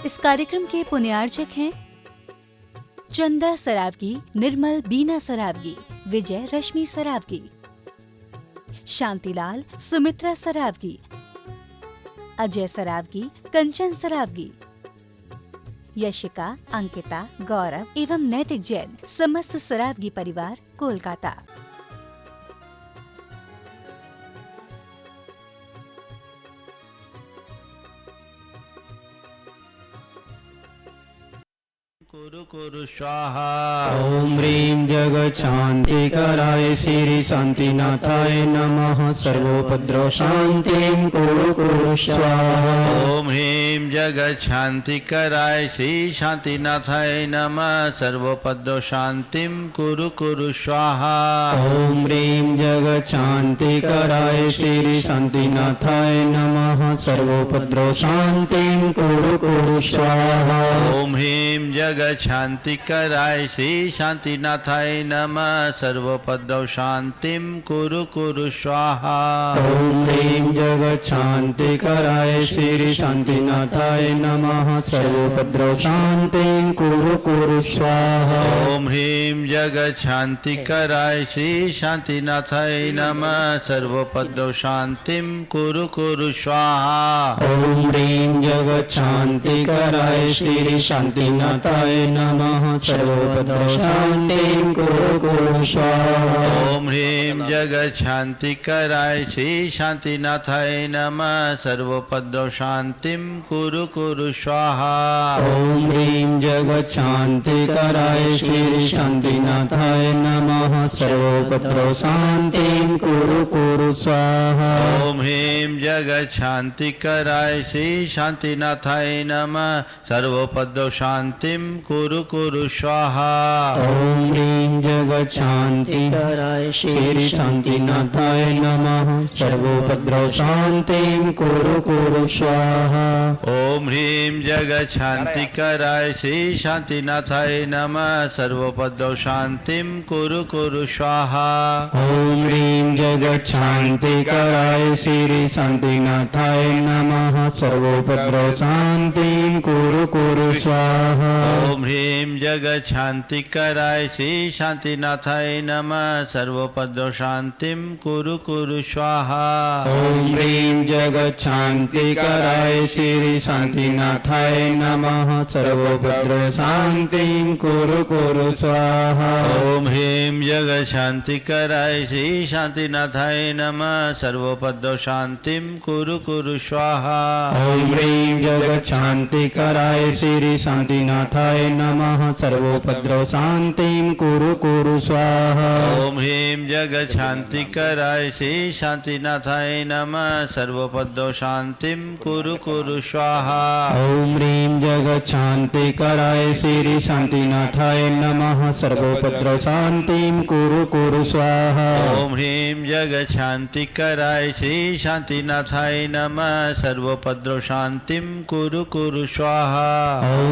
इस कार्यक्रम के पुण्यार्चक हैं चंदा सरावगी, निर्मल बीना सरावगी, विजय रश्मि सरावगी, शांतिलाल सुमित्रा सरावगी, अजय सरावगी, कंचन सरावगी, यशिका, अंकिता, गौरव एवं नैतिक जैन, समस्त सरावगी परिवार, कोलकाता। कुरु कुरु स्वाहा। ओम ह्रीं जगत शांतिकराय श्री शांतिनाथाय नमः। सर्वोपद्रव शांतिं कुरु कुरु स्वाहा। ओम ह्रीं जगत शांतिकराय श्री शांतिनाथाय नमः। सर्वोपद्रव शांतिं कुरु कुरु स्वाहा। ओम ह्रीं जगत शांतिकराय श्री शांतिनाथाय नमः। सर्वोपद्रव शांतिं कुरु कुरु स्वाहा। ओम ह्रीं जगत शांतिकराय श्री शांतिनाथाय नमः। सर्वोपद्रव शांतिं कुरु कुरु स्वाहा। ओम ह्रीं जगत शांतिकराय श्री शांतिनाथाय नमः। सर्वोपद्रव शांतिं कुरु कुरु स्वाहा। ओम ह्रीं जगत शांतिकराय श्री शांतिनाथाय नमः। सर्वोपद्रव शांतिं कुरु कुरु स्वाहा। ओम ह्रीं जगत शांतिकराय श्री शांतिनाथाय नमः। सर्वोपद्रव शांतिं कुरु कुरु स्वाहा। ओम ह्रीं जगत शांतिकराय श्री शांतिनाथाय नमः। सर्वोपद्रव शांतिं कुरु कुरु स्वाहा। ओम ह्रीं जगत शांतिकराय श्री शांतिनाथाय नमः। सर्वोपद्रव शांतिं कुरु कुरु स्वाहा। ओम ह्रीं जगत शांतिकराय श्री शांतिनाथाय नमः। सर्वोपद्रव शांतिं कुरु कुरु स्वाहा। ओम ह्रीं जगत शांतिकराय श्री शांतिनाथाय नमः। सर्वोपद्रव शांतिं कुरु कुरु स्वाहा। ओम ह्रीं जगत शांतिकराय श्री शांतिनाथाय नमः। सर्वोपद्रव शांतिं कुरु कुरु स्वाहा। ओम ह्रीं जगत शांतिकराय श्री शांतिनाथाय नमः। सर्वोपद्रव शांतिं कुरु कुरु स्वाहा। ओम ह्रीं जगत शांतिकराय श्री शांतिनाथाय नमः। सर्वोपद्रव शांतिं कुरु कुरु स्वाहा। ओम ह्रीं जगत शांतिकराय श्री शांतिनाथाय नमः। सर्वोपद्रव शांतिं कुरु कुरु स्वाहा। ओम ह्रीं जगत शांतिकराय श्री शांतिनाथाय नमः। सर्वोपद्रव शांतिं कुरु कुरु स्वाहा। ओम ह्रीं जगत शांतिकराय श्री शांतिनाथाय नमः। सर्वोपद्रव शांतिं कुरु कुरु स्वाहा। ओम ह्रीं जगत शांतिकराय श्री शांतिनाथाय नमः। सर्वोपद्रव शांतिं कुरु कुरु स्वाहा। ओम ह्रीं जगत शांतिकराय श्री शांतिनाथाय नमः। सर्वोपद्रव शांतिं कुरु कुरु स्वाहा। ओम ह्रीं जगत शांतिकराय श्री शांतिनाथाय नमः। सर्वोपद्रव शांतिं कुरु कुरु स्वाहा।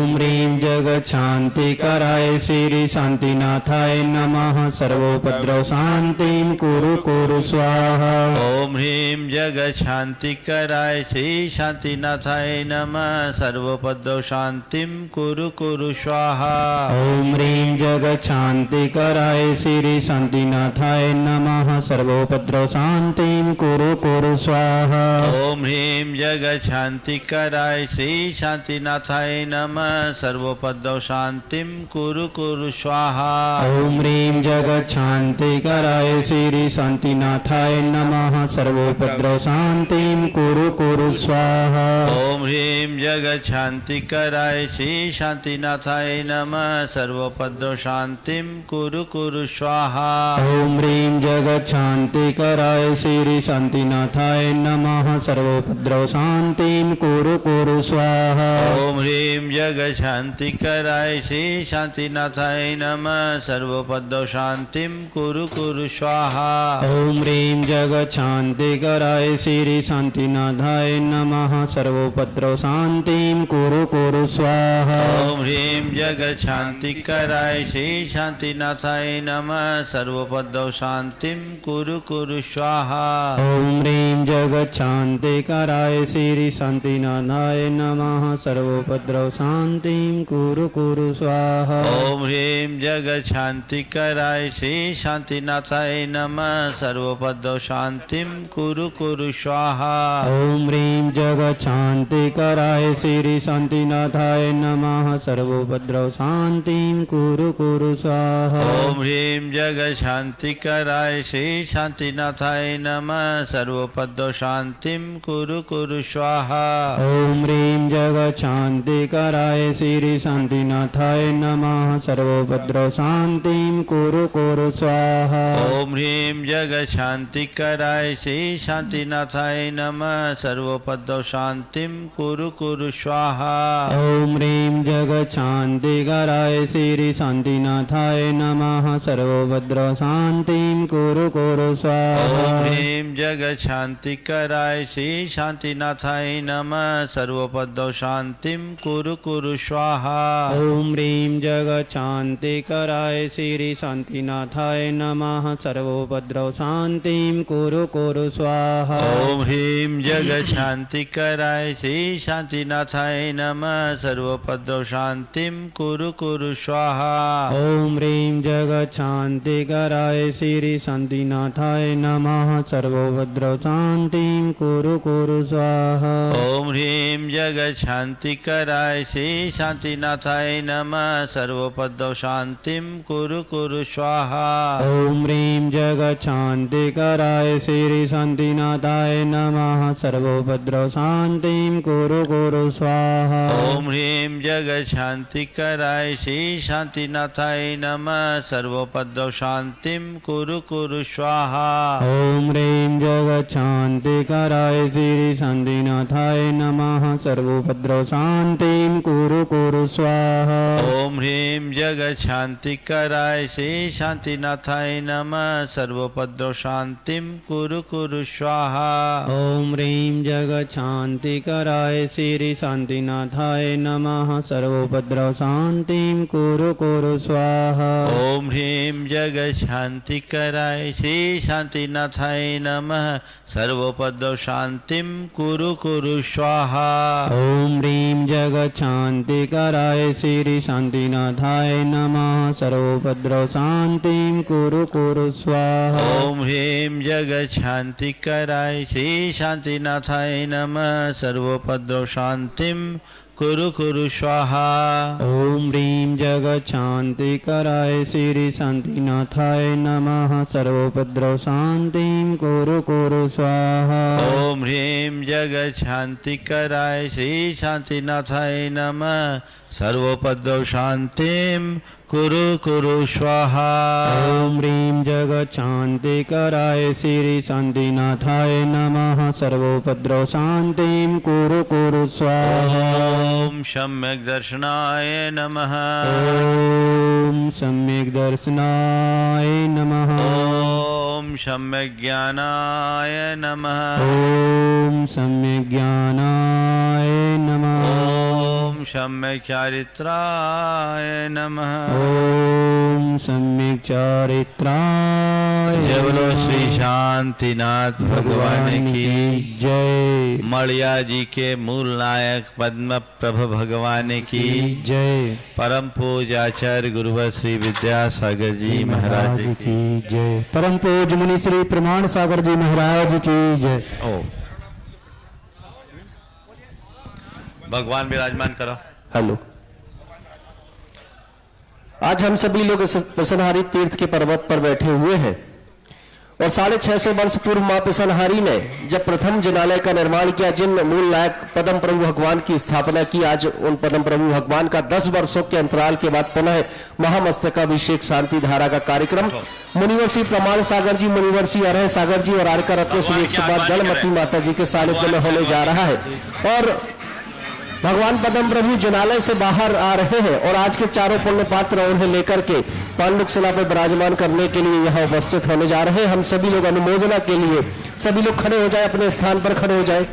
ओम ह्रीं जगत शांतिकराय श्री शांतिनाथाय नमः। सर्वोपद्रव शांतिं कुरु कुरु स्वाहा। ओम ह्रीं जगत शांतिकराय श्री शांतिनाथाय नमः। सर्वोपद्रव शांतिं कुरु कुरु स्वाहा। ओम ह्रीं जगत शांतिकराय श्री शांतिनाथाय नमः। सर्वोपद्रव शांतिं कुरु कुरु स्वाहा। ओम ह्रीं जगत शांतिकराय श्री शांतिनाथाय नमः। सर्वोपद्रव शांतिं कुरु कुरु स्वाहा। ओम ह्रीं जगत शांतिकराय श्री शांतिनाथाय नमः। सर्वोपद्रव शांतिं कुरु कुरु स्वाहा। ओम ह्रीं जगत शांतिकराय श्री शांतिनाथाय नमः। सर्वोपद्रव शांतिं कुरु कुरु स्वाहा। ओम ह्रीं जगत शांतिकराय श्री शांतिनाथाय नमः। सर्वोपद्रव शांतिं कुरु कुरु स्वाहा। ओम ह्रीं जगत शांतिकराय श्री शांतिनाथाय नमः। सर्वोपद्रव शांतिं कुरु कुरु स्वाहा। ओम ह्रीं जगत शांतिकराय श्री शांतिनाथाय नमः। सर्वोपद्रव शांतिं कुरु कुरु स्वाहा। ओम ह्रीं जगत शांतिकराय श्री शांतिनाथाय नमः। सर्वोपद्रव शांतिं कुरु कुरु स्वाहा। ओम ह्रीं ह्रीं जगच्छान्तिकराय श्री शान्तिनाथाय नमः सर्वोपद्रव शान्तिं कुरु कुरु स्वाहा। ओम ह्रीं जगच्छान्तिकराय श्री शान्तिनाथाय नमः सर्वोपद्रव शान्तिं कुरु कुरु स्वाहा। ओम ह्रीं जगच्छान्तिकराय श्री शान्तिनाथाय नमः सर्वोपद्रव शान्तिं कुरु कुरु स्वाहा। ओम ह्रीं जगच्छान्तिकराय श्री शान्तिनाथाय नमः सर्वोपद्रव शान्तिं कुरु कुरु स्वाहा। ओम ह्रीं जगच्छान्तिकराय श्री शान्तिनाथाय नमः सर्वोपद्रव शान्तिं कुरु कुरु स्वाहा। ओम ह्रीं जगच्छान्तिकराय श्री शान्तिनाथाय नमः सर्वोपद्रव शान्तिं कुरु कुरु स्वाहा। ओम ह्रीं जगच्छान्तिकराय श्री शान्तिनाथाय नमः सर्वोपद्रव शान्तिं कुरु कुरु स्वाहा। ओम ह्रीं जगच्छान्तिकराय श्री शान्तिनाथाय नमः सर्वोपद्रव शान्तिं कुरु कुरु स्वाहा। ओम ह्रीं जगच्छान्तिकराय श्री शान्तिनाथाय नमः सर्वोपद्रव शान्तिं कुरु कुरु स्वाहा। ओम ह्रीं जगच्छान्तिकराय श्री शान्तिनाथाय नमः सर्वोपद्रव शान्तिं कुरु कुरु स्वाहा। ओम ह्रीं जगच्छान्तिकराय श्री शान्तिनाथाय नमः सर्वोपद्रव शान्तिं कुरु कुरु स्वाहा। ओम ह्रीं जगच्छान्तिकराय श्री शान्तिनाथाय नमः सर्वोपद्रव शान्तिं कुरु कुरु स्वाहा। ओम ह्रीं जगच्छान्तिकराय श्री शान्तिनाथाय नमः सर्वोपद्रव शान्तिं कुरु कुरु स्वाहा। ओम ह्रीं जगच्छान्तिकराय श्री शान्तिनाथाय नमः सर्वोपद्रव शान्तिं कुरु कुरु स्वाहा। ओम ह्रीं जगच्छान्तिकराय श्री शान्तिनाथाय नमः सर्वोपद्रव शान्तिं कुरु कुरु स्वाहा। ओम ह्रीं जगच्छान्तिकराय श्री शान्तिनाथाय नमः सर्वोपद्रव शान्तिं कुरु कुरु स्वाहा। ओम ह्रीं जगच्छान्तिकराय श्री शान्तिनाथाय नमः सर्वोपद्रव शान्तिं कुरु कुरु स्वाहा। ओम ह्रीं जगच्छान्तिकराय श्री शान्तिनाथाय नमः सर्वोपद्रव शान्तिं कुरु कुरु स्वाहा। ओम ह्रीं जगच्छान्तिकराय श्री शान्तिनाथाय नमः सर्वोपद्रव शान्तिं कुरु कुरु स्वाहा। ओम ह्रीं जगच्छान्तिकराय श्री शान्तिनाथाय नमः सर्वोपद्रव शान्तिं कुरु कुरु स्वाहा। ओम ह्रीं जगच्छान्तिकराय श्री शान्तिनाथाय नमः सर्वोपद्रव शान्तिं कुरु कुरु स्वाहा। ओम ह्रीं जगच्छान्तिकराय श्री शान्तिनाथाय नमः सर्वोपद्रव शान्तिं कुरु कुरु स्वाहा। ओम ह्रीं जगच्छान्तिकराय श्री शान्तिनाथाय नमः सर्वोपद्रव शान्तिं कुरु कुरु स्वाहा। ओम सम्यक् दर्शनाय नमः। ओम सम्यक् दर्शनाय नमः। ओम सम्यक् ज्ञानाय नमः। ओम सम्यक् ज्ञानाय नमः। ओम सम्यक् चारित्राय नमः। ओम सम्यक् चारित्राय जय बोलो नमः। श्री शांतिनाथ भगवान की जय। मड़िया जी के मूल नायक पद्म प्रभु भगवान की जय। परम पूज्य आचार्य गुरुवर श्री विद्यासागर जी महाराज की जय। परम पूज्य मुनि श्री प्रमाण सागर जी महाराज की जय। ओ भगवान विराजमान करो। हेलो, आज हम सभी लोग इस पिसनहारी तीर्थ के पर्वत पर बैठे हुए हैं और 650 वर्ष पूर्व मां पिसनहारी ने जब प्रथम जिनालय का निर्माण किया, जिन मूल नायक पद्म प्रभु भगवान की स्थापना की, आज उन पद्म प्रभु भगवान का 10 वर्षों के अंतराल के बाद पुनः महामस्तकाभिषेक शांति धारा का कार्यक्रम मुनिवर श्री प्रमाण सागर जी, मुनिवर श्री अरह सागर जी और आरका रत्न श्री 108 गणमती माता जी के सानिध्य में होने जा रहा है। और भगवान पद्म प्रभु जिनालय से बाहर आ रहे हैं और आज के चारों पुण्य पात्र उन्हें लेकर के पांडुक शिला पर विराजमान करने के लिए यहाँ उपस्थित होने जा रहे हैं। हम सभी लोग अनुमोदना के लिए सभी लोग खड़े हो जाए, अपने स्थान पर खड़े हो जाए।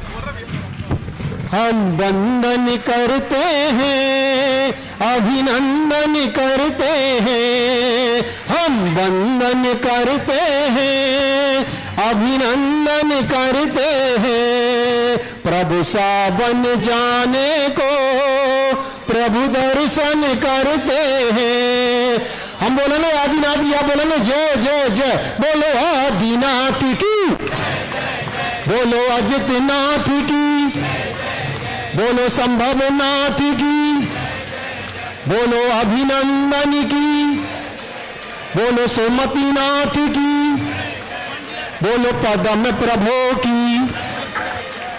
हम वंदन करते हैं, अभिनंदन करते हैं, हम वंदन करते हैं, अभिनंदन करते हैं प्रभु सा बन जाने को, प्रभु दर्शन करते हैं। हम बोलेंगे आदिनाथ, या बोलेंगे जय जय जय। बोलो आदिनाथ की, बोलो अजितनाथ की, बोलो संभवनाथ की, बोलो अभिनंदन की, बोलो सुमतिनाथ की, बोलो पदम प्रभो की,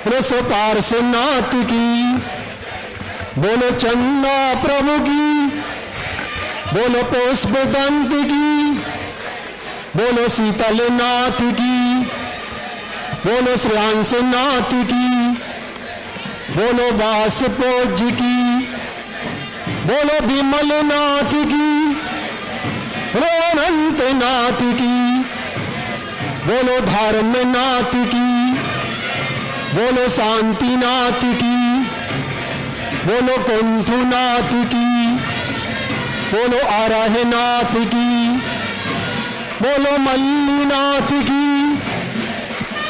बोलो सुपार्श्वनाथ की, बोलो चंदा प्रभु की, बोलो पुष्पदंत की, बोलो शीतलनाथ की, बोलो श्रेयांशनाथ की, बोलो वासपोज की, बोलो विमलनाथ की, बोलो अनंतनाथ की, बोलो धर्मनाथ की, बोलो शांतिनाथ की, बोलो कुंठुनाथ की, बोलो आराहनाथ की, बोलो मल्लीनाथ की,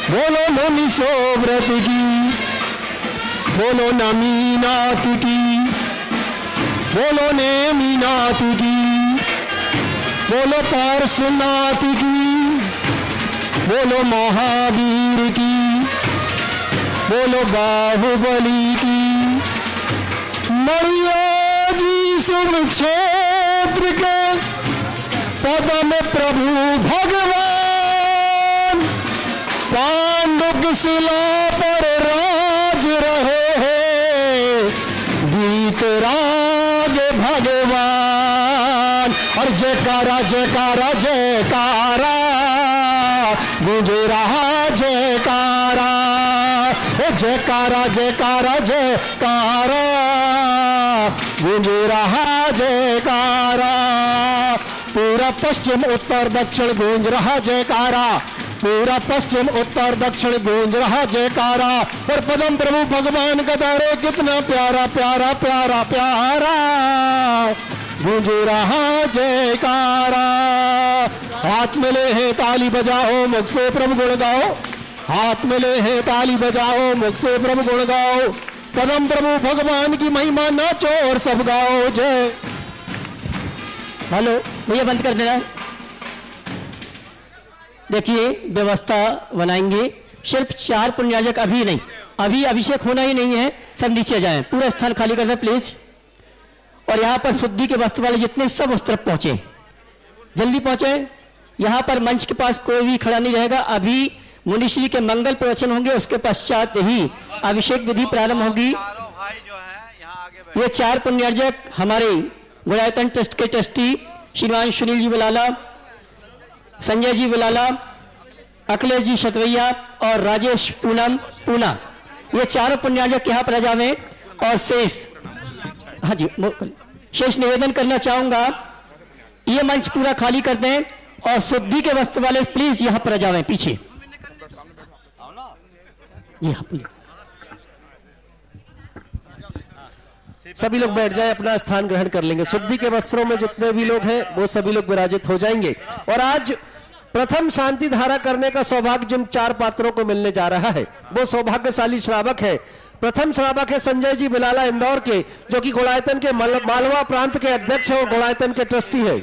बोलो मुनिसोव्रत की, बोलो नमीनाथ की, बोलो नेमीनाथ की, बोलो पार्श्वनाथ की, बोलो महावीर की, बोलो बाहुबली की। मरिया जी शुभ क्षेत्र के पदम प्रभु भगवान, पांडुक शिला पर राज रहे हैं गीतराज भगवान। और जयकारा जयकारा जयकारा गूंज रहा जयकारा, जयकारा जयकारा जयकारा गूंज रहा जयकारा। पूरा पश्चिम उत्तर दक्षिण गूंज रहा जयकारा, पूरा पश्चिम उत्तर दक्षिण गूंज रहा जयकारा। और पदम प्रभु भगवान का दौरे कितना प्यारा प्यारा प्यारा प्यारा गूंज रहा जयकारा। हाथ मिले हैं ताली बजाओ, मुख से प्रभु गुण गाओ, हाथ मिले हैं ताली बजाओ, मुख से प्रभु गुण गाओ। पदम प्रभु भगवान की महिमा नाचो और सब गाओ जय। हेलो भैया बंद कर देना। देखिए व्यवस्था बनाएंगे, सिर्फ 4 पुण्यार्चक अभी नहीं, अभी अभिषेक होना ही नहीं है, सब नीचे जाएं, पूरा स्थान खाली कर दें प्लीज। और यहाँ पर शुद्धि के वस्त्र वाले जितने सब उस तरफ पहुंचे, जल्दी पहुंचे। यहाँ पर मंच के पास कोई भी खड़ा नहीं रहेगा। अभी मुनिश्री के मंगल प्रवचन होंगे, उसके पश्चात ही अभिषेक विधि प्रारंभ होगी। ये 4 पुण्यार्चक हमारे गुणायतन ट्रस्ट के ट्रस्टी श्रीमान सुनील जी बलाला, संजय जी बलाला, अखिलेश जी शतवैया और राजेश पूनम पूना, ये 4 पुण्यार्चक यहाँ पर आ जावे। और शेष, हाँ जी, शेष निवेदन करना चाहूंगा, ये मंच पूरा खाली कर दें और शुद्धि के वस्त्र वाले प्लीज यहाँ पर आ जावे पीछे। जी हाँ, सभी लोग बैठ जाएं, अपना स्थान ग्रहण कर लेंगे। शुद्धि के वस्त्रों में जितने भी लोग हैं वो सभी लोग विराजित हो जाएंगे। और आज प्रथम शांति धारा करने का सौभाग्य जिन 4 पात्रों को मिलने जा रहा है वो सौभाग्यशाली श्रावक है। प्रथम श्रावक है संजय जी बिलाला इंदौर के, जो कि गुणायतन के मालवा प्रांत के अध्यक्ष और गुणायतन के ट्रस्टी है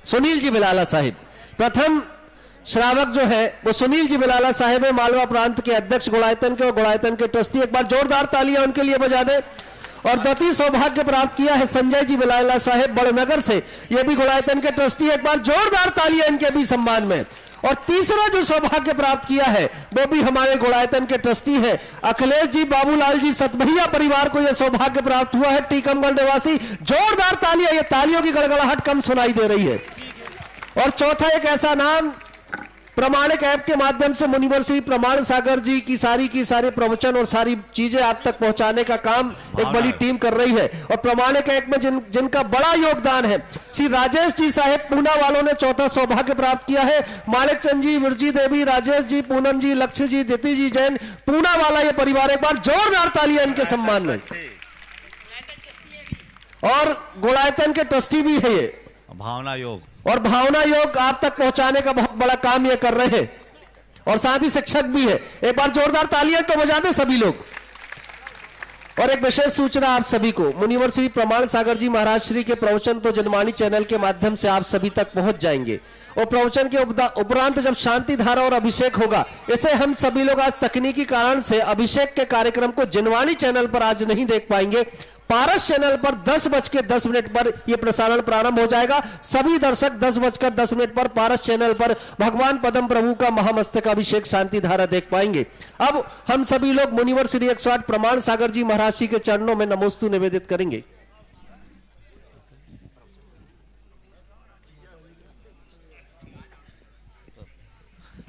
सुनील जी बिलाला साहिब। प्रथम श्रावक जो है वो सुनील जी बिलाला साहिब है, मालवा प्रांत के अध्यक्ष गुणायतन के और गुणायतन के ट्रस्टी। एक बार जोरदार तालियां उनके लिए बजा दे। और द्वितीय सौभाग्य प्राप्त किया है संजय जी बिलाला साहिब बड़नगर से, ये भी गुणायतन के ट्रस्टी। एक बार जोरदार तालियां इनके भी सम्मान में। और तीसरा जो सौभाग्य प्राप्त किया है वो भी हमारे गुणायतन के ट्रस्टी है अखिलेश जी बाबूलाल जी सतभैया परिवार को यह सौभाग्य प्राप्त हुआ है, टीकमगढ़ निवासी। जोरदार तालियां, ये तालियों की गड़गड़ाहट कम सुनाई दे रही है। और चौथा एक ऐसा नाम, प्रमाणिक ऐप के माध्यम से मुनिवर श्री प्रमाण सागर जी की सारे प्रवचन और सारी चीजें आप तक पहुंचाने का काम एक बड़ी टीम कर रही है। और प्रमाणिक ऐप में जिनका बड़ा योगदान है, श्री राजेश जी साहेब पूना वालों ने चौथा सौभाग्य प्राप्त किया है। माणिक चंद जी, विरजी देवी, राजेश जी, पूनम जी, लक्ष्य जी, दिति जी जैन, पूना वाला ये परिवार। एक बार जोरदार तालियां इनके सम्मान में। और गुणायतन के ट्रस्टी भी है ये, भावना योग, और भावना योग आप तक पहुंचाने का बहुत बड़ा काम ये कर रहे हैं। और साथ ही शिक्षक भी है। एक बार जोरदार तालियां तो बजा दें सभी लोग। और एक विशेष सूचना आप सभी को, मुनिवर श्री प्रमाण सागर जी महाराज श्री के प्रवचन तो जनवाणी चैनल के माध्यम से आप सभी तक पहुंच जाएंगे, और प्रवचन के उपरांत जब शांति धारा और अभिषेक होगा, इसे हम सभी लोग आज तकनीकी कारण से अभिषेक के कार्यक्रम को जनवाणी चैनल पर आज नहीं देख पाएंगे। पारस चैनल पर 10:10 पर यह प्रसारण प्रारंभ हो जाएगा। सभी दर्शक 10:10 पर पारस चैनल पर भगवान पद्म प्रभु का महामस्तकाभिषेक शांति धारा देख पाएंगे। अब हम सभी लोग मुनिवर श्री 108 प्रमाण सागर जी महाराज जी के चरणों में नमोस्तु निवेदित करेंगे।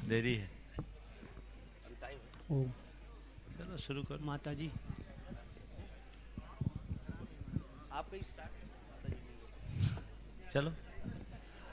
देरी है, चलो शुरू करो। माता जी चलो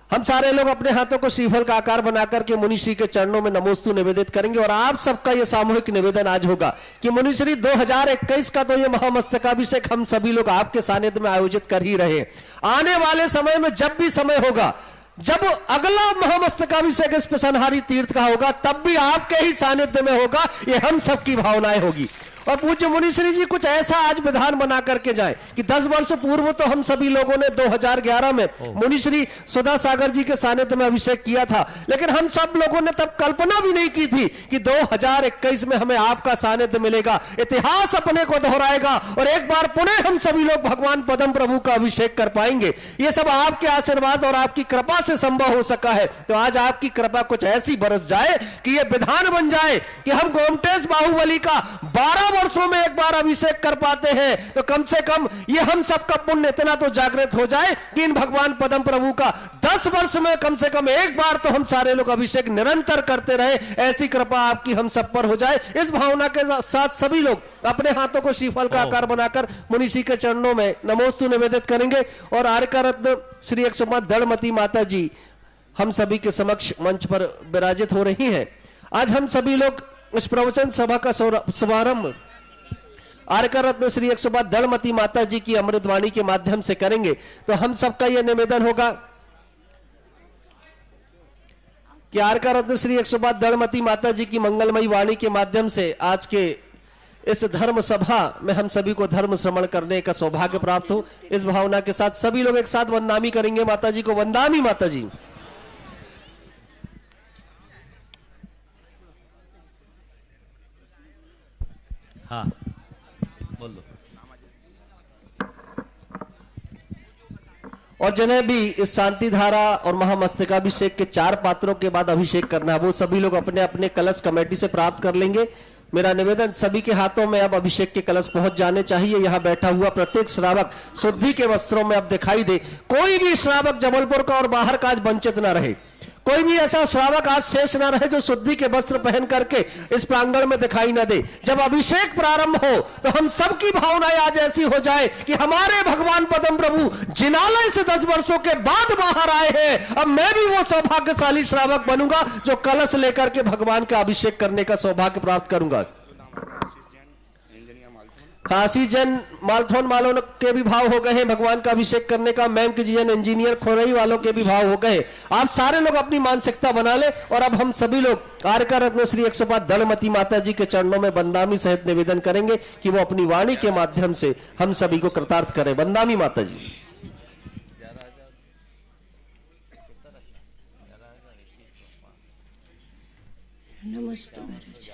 हम सारे लोग अपने हाथों को श्रीफल का आकार बनाकर के मुनि श्री के चरणों में नमोस्तु निवेदित करेंगे। और आप सबका यह सामूहिक निवेदन आज होगा कि मुनि श्री 2021 का तो यह महामस्तकाभिषेक हम सभी लोग आपके सानिध्य में आयोजित कर ही रहे हैं। आने वाले समय में जब भी समय होगा, जब अगला महामस्तकाभिषेक इस प्रसन्नहारी तीर्थ का होगा, तब भी आपके ही सानिध्य में होगा। यह हम सबकी भावनाएं होगी। और पूज्य मुनिश्री जी कुछ ऐसा आज विधान बना करके जाए कि 10 वर्ष पूर्व तो हम सभी लोगों ने 2011 में मुनिश्री सुधा सागर जी के सानिध्य में अभिषेक किया था, लेकिन हम सब लोगों ने तब कल्पना भी नहीं की थी कि 2021 में हमें आपका सानिध्य मिलेगा। इतिहास अपने को दोहराएगा और एक बार पुनः हम सभी लोग भगवान पद्म प्रभु का अभिषेक कर पाएंगे। ये सब आपके आशीर्वाद और आपकी कृपा से संभव हो सका है। तो आज आपकी कृपा कुछ ऐसी बरस जाए कि यह विधान बन जाए कि हम गोमटेश बाहुबली का 12 वर्षों में एक बार अभिषेक कर पाते हैं। तो कम से कम ये हम सबका पुण्य इतना तो जागृत हो जाए कि इन भगवान पद्म प्रभु का 10 वर्ष में कम से कम एक बार तो हम सारे लोग अभिषेक निरंतर करते रहे। ऐसी कृपा आपकी हम सब पर हो जाए। इस भावना के साथ सभी लोग अपने हाथों को श्रीफल का आकार बनाकर मुनिषी के चरणों में नमोस्तु निवेदित करेंगे। और आर्का रत्न श्री 108 दलमती माता जी हम सभी के समक्ष मंच पर विराजित हो रही हैं। आज हम सभी लोग इस प्रवचन सभा का शुभारंभ आर्का रत्न श्री 108 दलमती माता जी की अमृतवाणी के माध्यम से करेंगे। तो हम सबका यह निवेदन होगा कि आर्का रत्न श्री 108 दलमती माता जी की मंगलमयी वाणी के माध्यम से आज के इस धर्म सभा में हम सभी को धर्म श्रवण करने का सौभाग्य प्राप्त हो। इस भावना के साथ सभी लोग एक साथ वंदनामी करेंगे माता जी को। वंदामी माता जी। हाँ बोल दो। और जिन्हें भी इस शांति धारा और महामस्तकाभिषेक के 4 पात्रों के बाद अभिषेक करना है, वो सभी लोग अपने अपने कलश कमेटी से प्राप्त कर लेंगे। मेरा निवेदन सभी के हाथों में अब अभिषेक के कलश पहुंच जाने चाहिए। यहां बैठा हुआ प्रत्येक श्रावक शुद्धि के वस्त्रों में अब दिखाई दे। कोई भी श्रावक जबलपुर का और बाहर का आज वंचित न रहे। कोई भी ऐसा श्रावक आज शेष न रहे जो शुद्धि के वस्त्र पहन करके इस प्रांगण में दिखाई न दे। जब अभिषेक प्रारंभ हो तो हम सबकी भावनाएं आज ऐसी हो जाए कि हमारे भगवान पद्म प्रभु जिनालय से 10 वर्षों के बाद बाहर आए हैं। अब मैं भी वो सौभाग्यशाली श्रावक बनूंगा जो कलश लेकर के भगवान का अभिषेक करने का सौभाग्य प्राप्त करूंगा। काशी जैन मालथोन वालों के भी भाव हो गए हैं भगवान का अभिषेक करने का। मैंक जैन इंजीनियर खोरई वालों के भी भाव हो गए। आप सारे लोग अपनी मानसिकता बना ले। और अब हम सभी लोग आर्का रत्न श्री 108 दलमती माता जी के चरणों में वंदामी सहित निवेदन करेंगे कि वो अपनी वाणी के माध्यम से हम सभी को कृतार्थ करें। वंदामी माता जी। नमस्ते महाराज।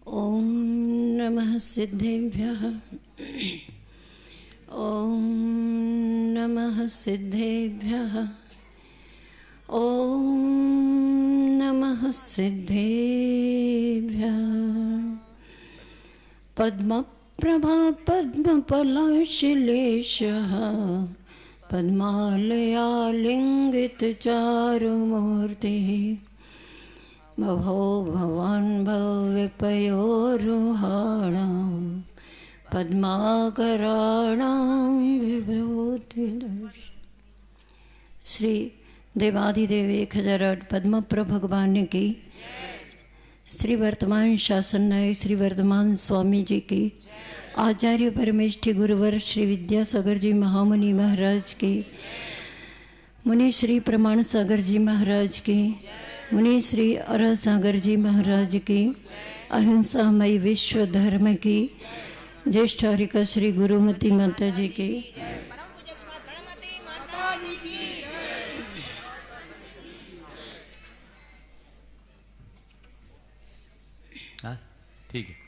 ओम नमः सिद्धेभ्यः। ओम नमः सिद्धेभ्यः। ओम नमः सिद्धेभ्यः। पद्मप्रभा पद्मपलाशलेशः पद्मालया लिङ्गितचारुमूर्तिः भवो भवान् भव्यपयोरुहाणां पद्माकराणां विभूतिदर्श। श्री देवाधिदेव 1008 पद्मप्रभ भगवान की, श्री वर्तमान शासन नायक श्री वर्धमान स्वामी जी की, आचार्य परमेष्ठि गुरुवर श्री विद्यासागर जी महामुनि महाराज के, मुनि श्री प्रमाण सागर जी महाराज के, मुनि श्री अरा सागर जी महाराज के, अहिंसामय विश्व धर्म की, ज्येष्ठ हरिका श्री गुरुमती माता जी के, ठीक है।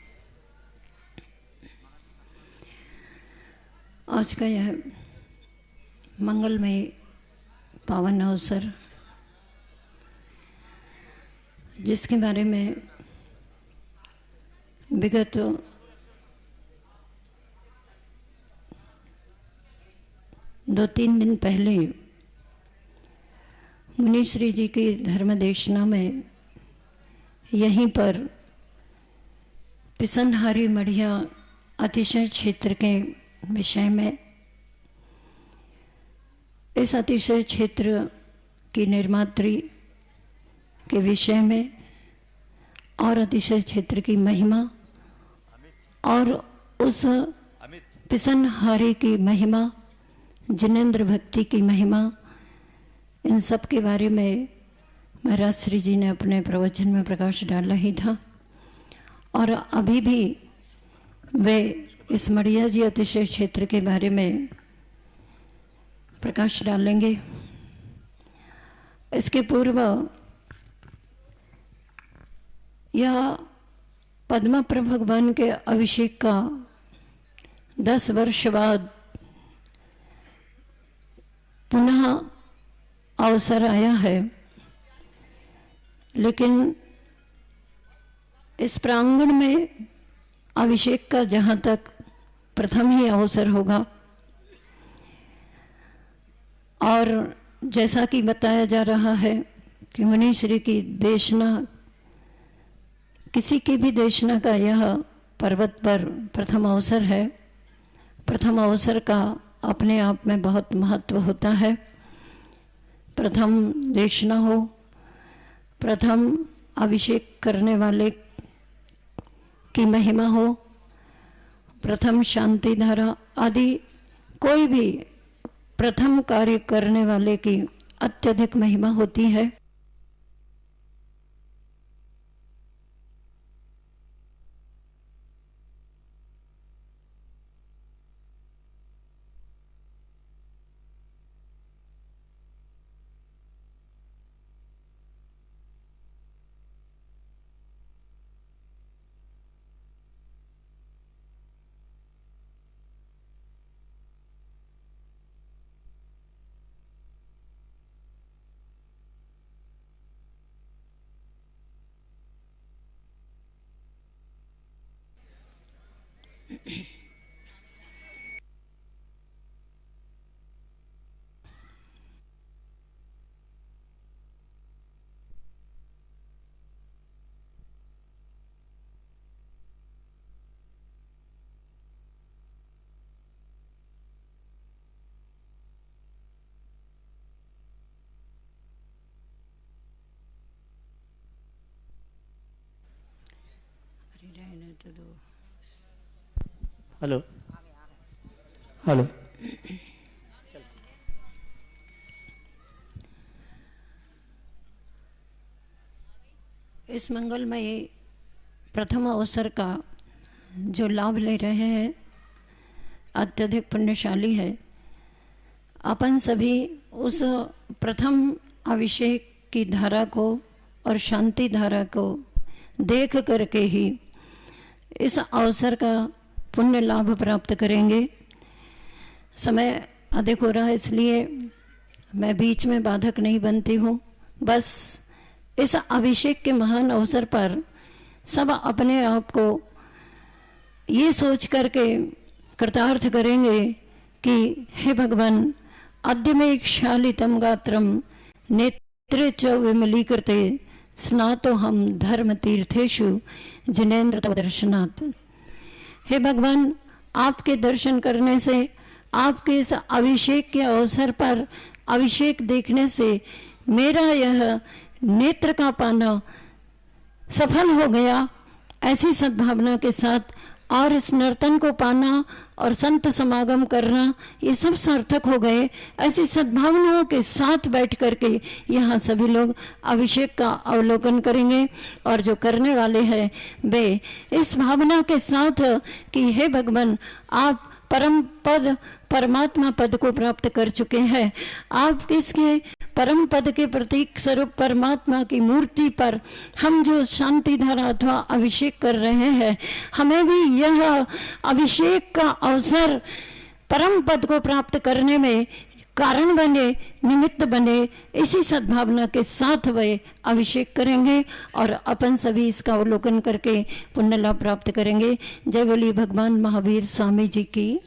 आज का यह मंगलमय पावन अवसर, जिसके बारे में विगत दो तीन दिन पहले मुनि श्री जी की धर्मदेशना में यहीं पर पिसनहारी मढ़िया अतिशय क्षेत्र के विषय में, इस अतिशय क्षेत्र की निर्मात्री के विषय में और अतिशय क्षेत्र की महिमा और उस पिसनहारी की महिमा, जिनेंद्र भक्ति की महिमा, इन सब के बारे में महाराज श्री जी ने अपने प्रवचन में प्रकाश डाला ही था। और अभी भी वे इस मढ़िया जी अतिशय क्षेत्र के बारे में प्रकाश डालेंगे। इसके पूर्व यह पद्मप्रभु भगवान के अभिषेक का 10 वर्ष बाद पुनः अवसर आया है, लेकिन इस प्रांगण में अभिषेक का जहाँ तक प्रथम ही अवसर होगा। और जैसा कि बताया जा रहा है कि मुनि श्री की देशना, किसी की भी देशना का यह पर्वत पर प्रथम अवसर है। प्रथम अवसर का अपने आप में बहुत महत्व होता है। प्रथम देशना हो, प्रथम अभिषेक करने वाले की महिमा हो, प्रथम शांति धारा आदि कोई भी प्रथम कार्य करने वाले की अत्यधिक महिमा होती है। Hello hello. इस मंगलमय प्रथम अवसर का जो लाभ ले रहे हैं अत्यधिक पुण्यशाली है। अपन सभी उस प्रथम अभिषेक की धारा को और शांति धारा को देख करके ही इस अवसर का पुण्य लाभ प्राप्त करेंगे। समय अधिक हो रहा है, इसलिए मैं बीच में बाधक नहीं बनती हूँ। बस इस अभिषेक के महान अवसर पर सब अपने आप को ये सोच करके कृतार्थ करेंगे कि हे भगवान, अद्य में क्षालितम गात्रम नेत्रे च विमलीकृते स्नातो हम धर्म तीर्थेषु जिनेन्द्र तव दर्शनात्। हे भगवान, आपके दर्शन करने से, आपके इस अभिषेक के अवसर पर अभिषेक देखने से मेरा यह नेत्र का पाना सफल हो गया। ऐसी सद्भावना के साथ और इस नर्तन को पाना और संत समागम करना, ये सब सार्थक हो गए। ऐसी सद्भावनाओं के साथ बैठ करके यहाँ सभी लोग अभिषेक का अवलोकन करेंगे। और जो करने वाले हैं वे इस भावना के साथ कि हे भगवान, आप परम पद परमात्मा पद को प्राप्त कर चुके हैं। आप किसके परम पद के प्रतीक स्वरूप परमात्मा की मूर्ति पर हम जो शांति धारा अथवा अभिषेक कर रहे हैं, हमें भी यह अभिषेक का अवसर परम पद को प्राप्त करने में कारण बने, निमित्त बने। इसी सद्भावना के साथ वे अभिषेक करेंगे और अपन सभी इसका अवलोकन करके पुण्य लाभ प्राप्त करेंगे। जय बोली भगवान महावीर स्वामी जी की।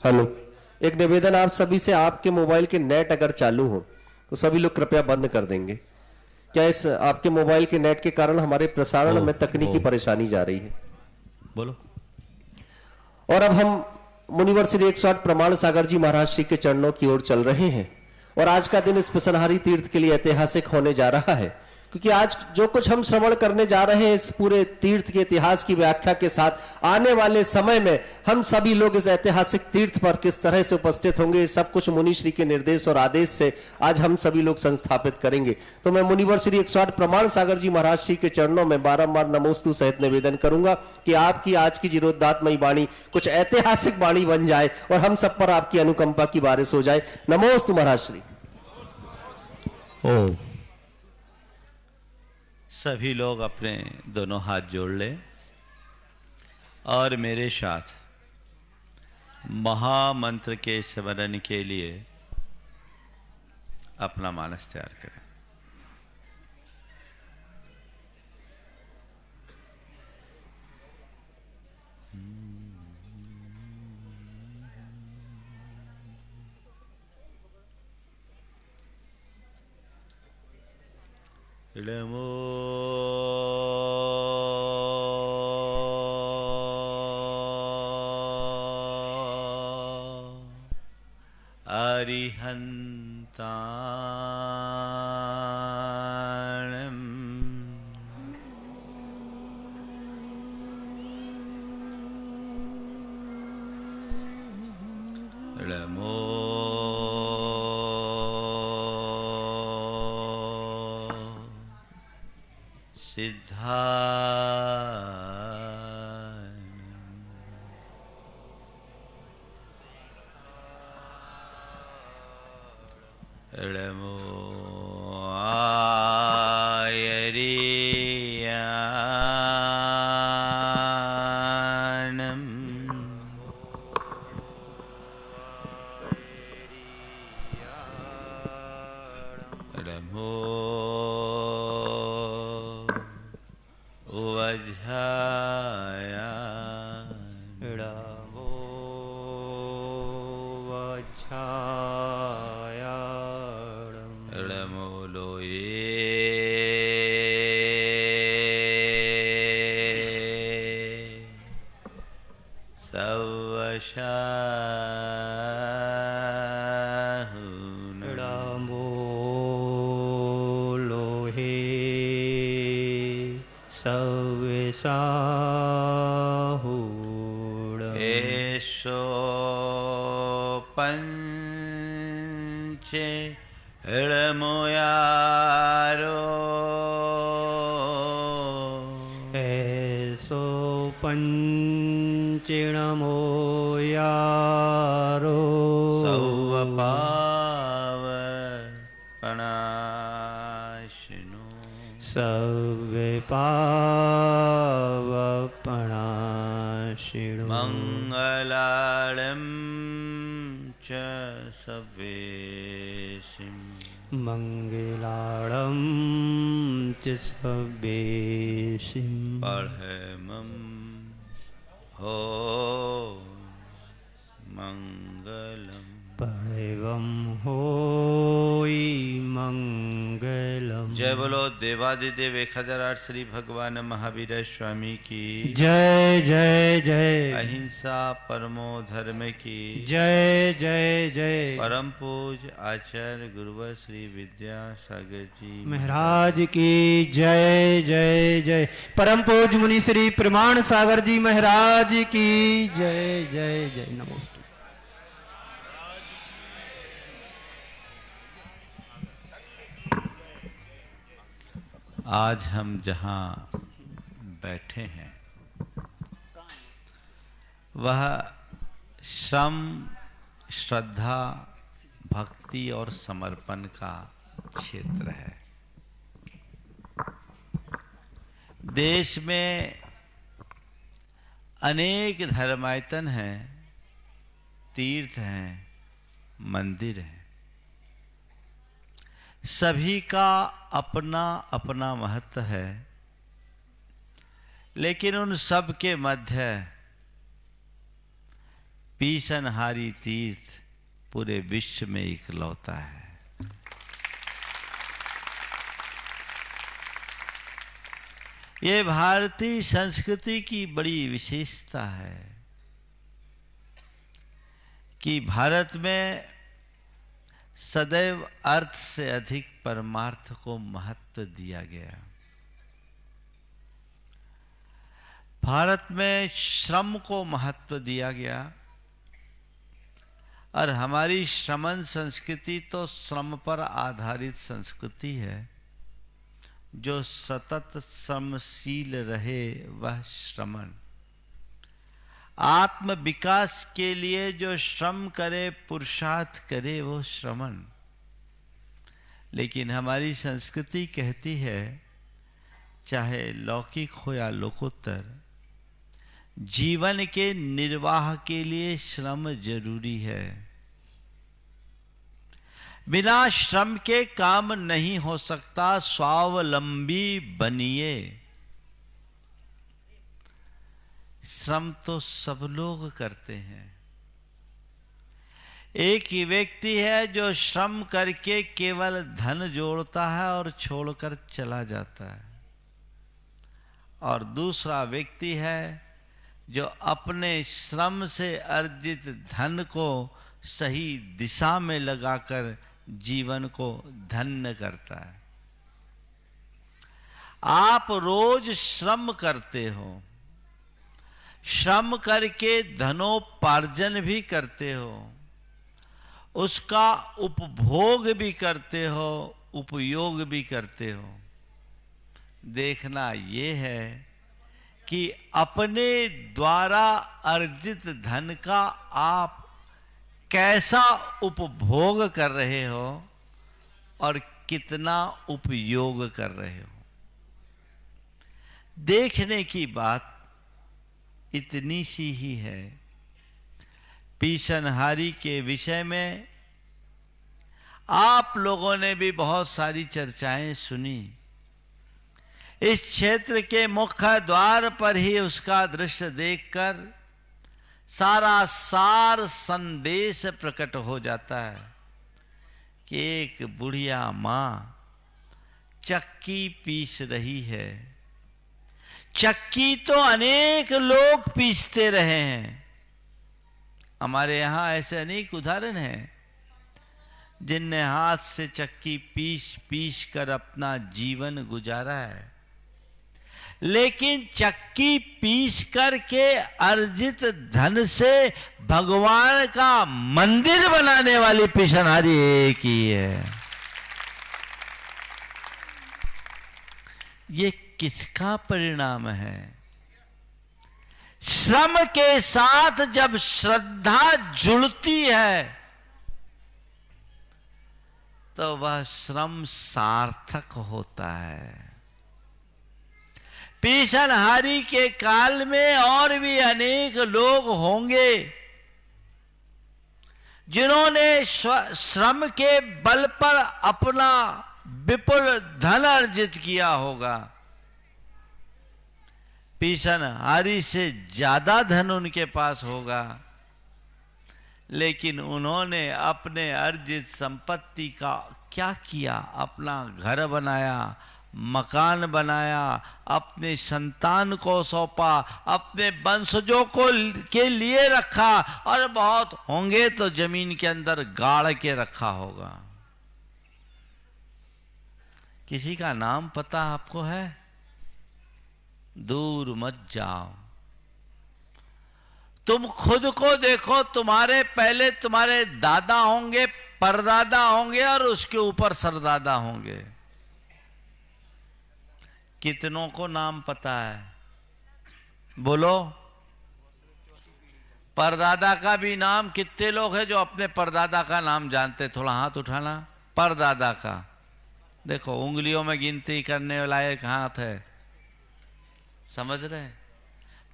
हेलो, एक निवेदन आप सभी से, आपके मोबाइल के नेट अगर चालू हो तो सभी लोग कृपया बंद कर देंगे। क्या इस आपके मोबाइल के नेट के कारण हमारे प्रसारण में तकनीकी परेशानी जा रही है? बोलो। और अब हम मुनिवर श्री 108 प्रमाण सागर जी महाराज जी के चरणों की ओर चल रहे हैं। और आज का दिन इस पिसनहारी तीर्थ के लिए ऐतिहासिक होने जा रहा है, क्योंकि आज जो कुछ हम श्रवण करने जा रहे हैं इस पूरे तीर्थ के इतिहास की व्याख्या के साथ, आने वाले समय में हम सभी लोग इस ऐतिहासिक तीर्थ पर किस तरह से उपस्थित होंगे, सब कुछ मुनि श्री के निर्देश और आदेश से आज हम सभी लोग संस्थापित करेंगे। तो मैं मुनिवर श्री 108 प्रमाण सागर जी महाराज जी के चरणों में बारंबार नमोस्तु सहित निवेदन करूंगा कि आपकी आज की जीरोद्धात्मयी वाणी कुछ ऐतिहासिक वाणी बन जाए और हम सब पर आपकी अनुकंपा की बारिश हो जाए। नमोस्तु महाराज श्री। ओम। सभी लोग अपने दोनों हाथ जोड़ लें और मेरे साथ महामंत्र के स्मरण के लिए अपना मानस तैयार करें। नमो अरिहन्ताणं नमो सिद्धाय नमो आयरियाणं नमो वज्राय नमो वज्राय नमो लोये सवशाहुन नमो लोहे सविसाहुण एषो पंचे हृमोयारो ऐसो पंचिणमो यारो सौवपावपणाशिनो सव्यपावपणाशिणो मङ्गलाळं च सवेशिं मंगलाड़ं च सवेशिं पढ़मं हो मंगलम् परवम होई मंगलम। जय बोलो देवादिदेव 1008 श्री भगवान महावीर स्वामी की जय जय जय। अहिंसा परमो धर्म की जय जय जय। परम पूज आचार्य गुरुवर श्री विद्यासागर जी महाराज की जय जय जय। परम पूज मुनि श्री प्रमाण सागर जी महाराज की जय जय जय। नमस्ते। आज हम जहाँ बैठे हैं वह श्रम, श्रद्धा, भक्ति और समर्पण का क्षेत्र है। देश में अनेक धर्मायतन हैं, तीर्थ हैं, मंदिर हैं। सभी का अपना अपना महत्व है, लेकिन उन सब के मध्य पीसनहारी तीर्थ पूरे विश्व में इकलौता है। ये भारतीय संस्कृति की बड़ी विशेषता है कि भारत में सदैव अर्थ से अधिक परमार्थ को महत्व दिया गया। भारत में श्रम को महत्व दिया गया और हमारी श्रमण संस्कृति तो श्रम पर आधारित संस्कृति है। जो सतत श्रमशील रहे वह श्रमण। आत्म विकास के लिए जो श्रम करे, पुरुषार्थ करे, वो श्रमण। लेकिन हमारी संस्कृति कहती है चाहे लौकिक हो या लोकोत्तर, जीवन के निर्वाह के लिए श्रम जरूरी है। बिना श्रम के काम नहीं हो सकता। स्वावलंबी बनिए। श्रम तो सब लोग करते हैं। एक ही व्यक्ति है जो श्रम करके केवल धन जोड़ता है और छोड़कर चला जाता है, और दूसरा व्यक्ति है जो अपने श्रम से अर्जित धन को सही दिशा में लगाकर जीवन को धन्य करता है। आप रोज श्रम करते हो, श्रम करके धनोपार्जन भी करते हो, उसका उपभोग भी करते हो, उपयोग भी करते हो। देखना ये है कि अपने द्वारा अर्जित धन का आप कैसा उपभोग कर रहे हो और कितना उपयोग कर रहे हो। देखने की बात इतनी सी ही है। पीसनहारी के विषय में आप लोगों ने भी बहुत सारी चर्चाएं सुनी। इस क्षेत्र के मुख्य द्वार पर ही उसका दृश्य देखकर सारा सार संदेश प्रकट हो जाता है कि एक बुढ़िया मां चक्की पीस रही है। चक्की तो अनेक लोग पीसते रहे हैं। हमारे यहां ऐसे अनेक उदाहरण हैं जिनने हाथ से चक्की पीस पीस कर अपना जीवन गुजारा है। लेकिन चक्की पीस करके अर्जित धन से भगवान का मंदिर बनाने वाली पीसनहारी एक ही है। ये किसका परिणाम है? श्रम के साथ जब श्रद्धा जुड़ती है तो वह श्रम सार्थक होता है। पीसनहारी के काल में और भी अनेक लोग होंगे जिन्होंने श्रम के बल पर अपना विपुल धन अर्जित किया होगा। पीसनहारी से ज्यादा धन उनके पास होगा, लेकिन उन्होंने अपने अर्जित संपत्ति का क्या किया? अपना घर बनाया, मकान बनाया, अपने संतान को सौंपा, अपने वंशजों को के लिए रखा, और बहुत होंगे तो जमीन के अंदर गाड़ के रखा होगा। किसी का नाम पता आपको है? दूर मत जाओ, तुम खुद को देखो। तुम्हारे पहले तुम्हारे दादा होंगे, परदादा होंगे, और उसके ऊपर सरदादा होंगे। कितनों को नाम पता है? बोलो। परदादा का भी नाम, कितने लोग हैं जो अपने परदादा का नाम जानते? थोड़ा हाथ उठाना। परदादा का देखो, उंगलियों में गिनती करने लायक हाथ है, समझ रहे?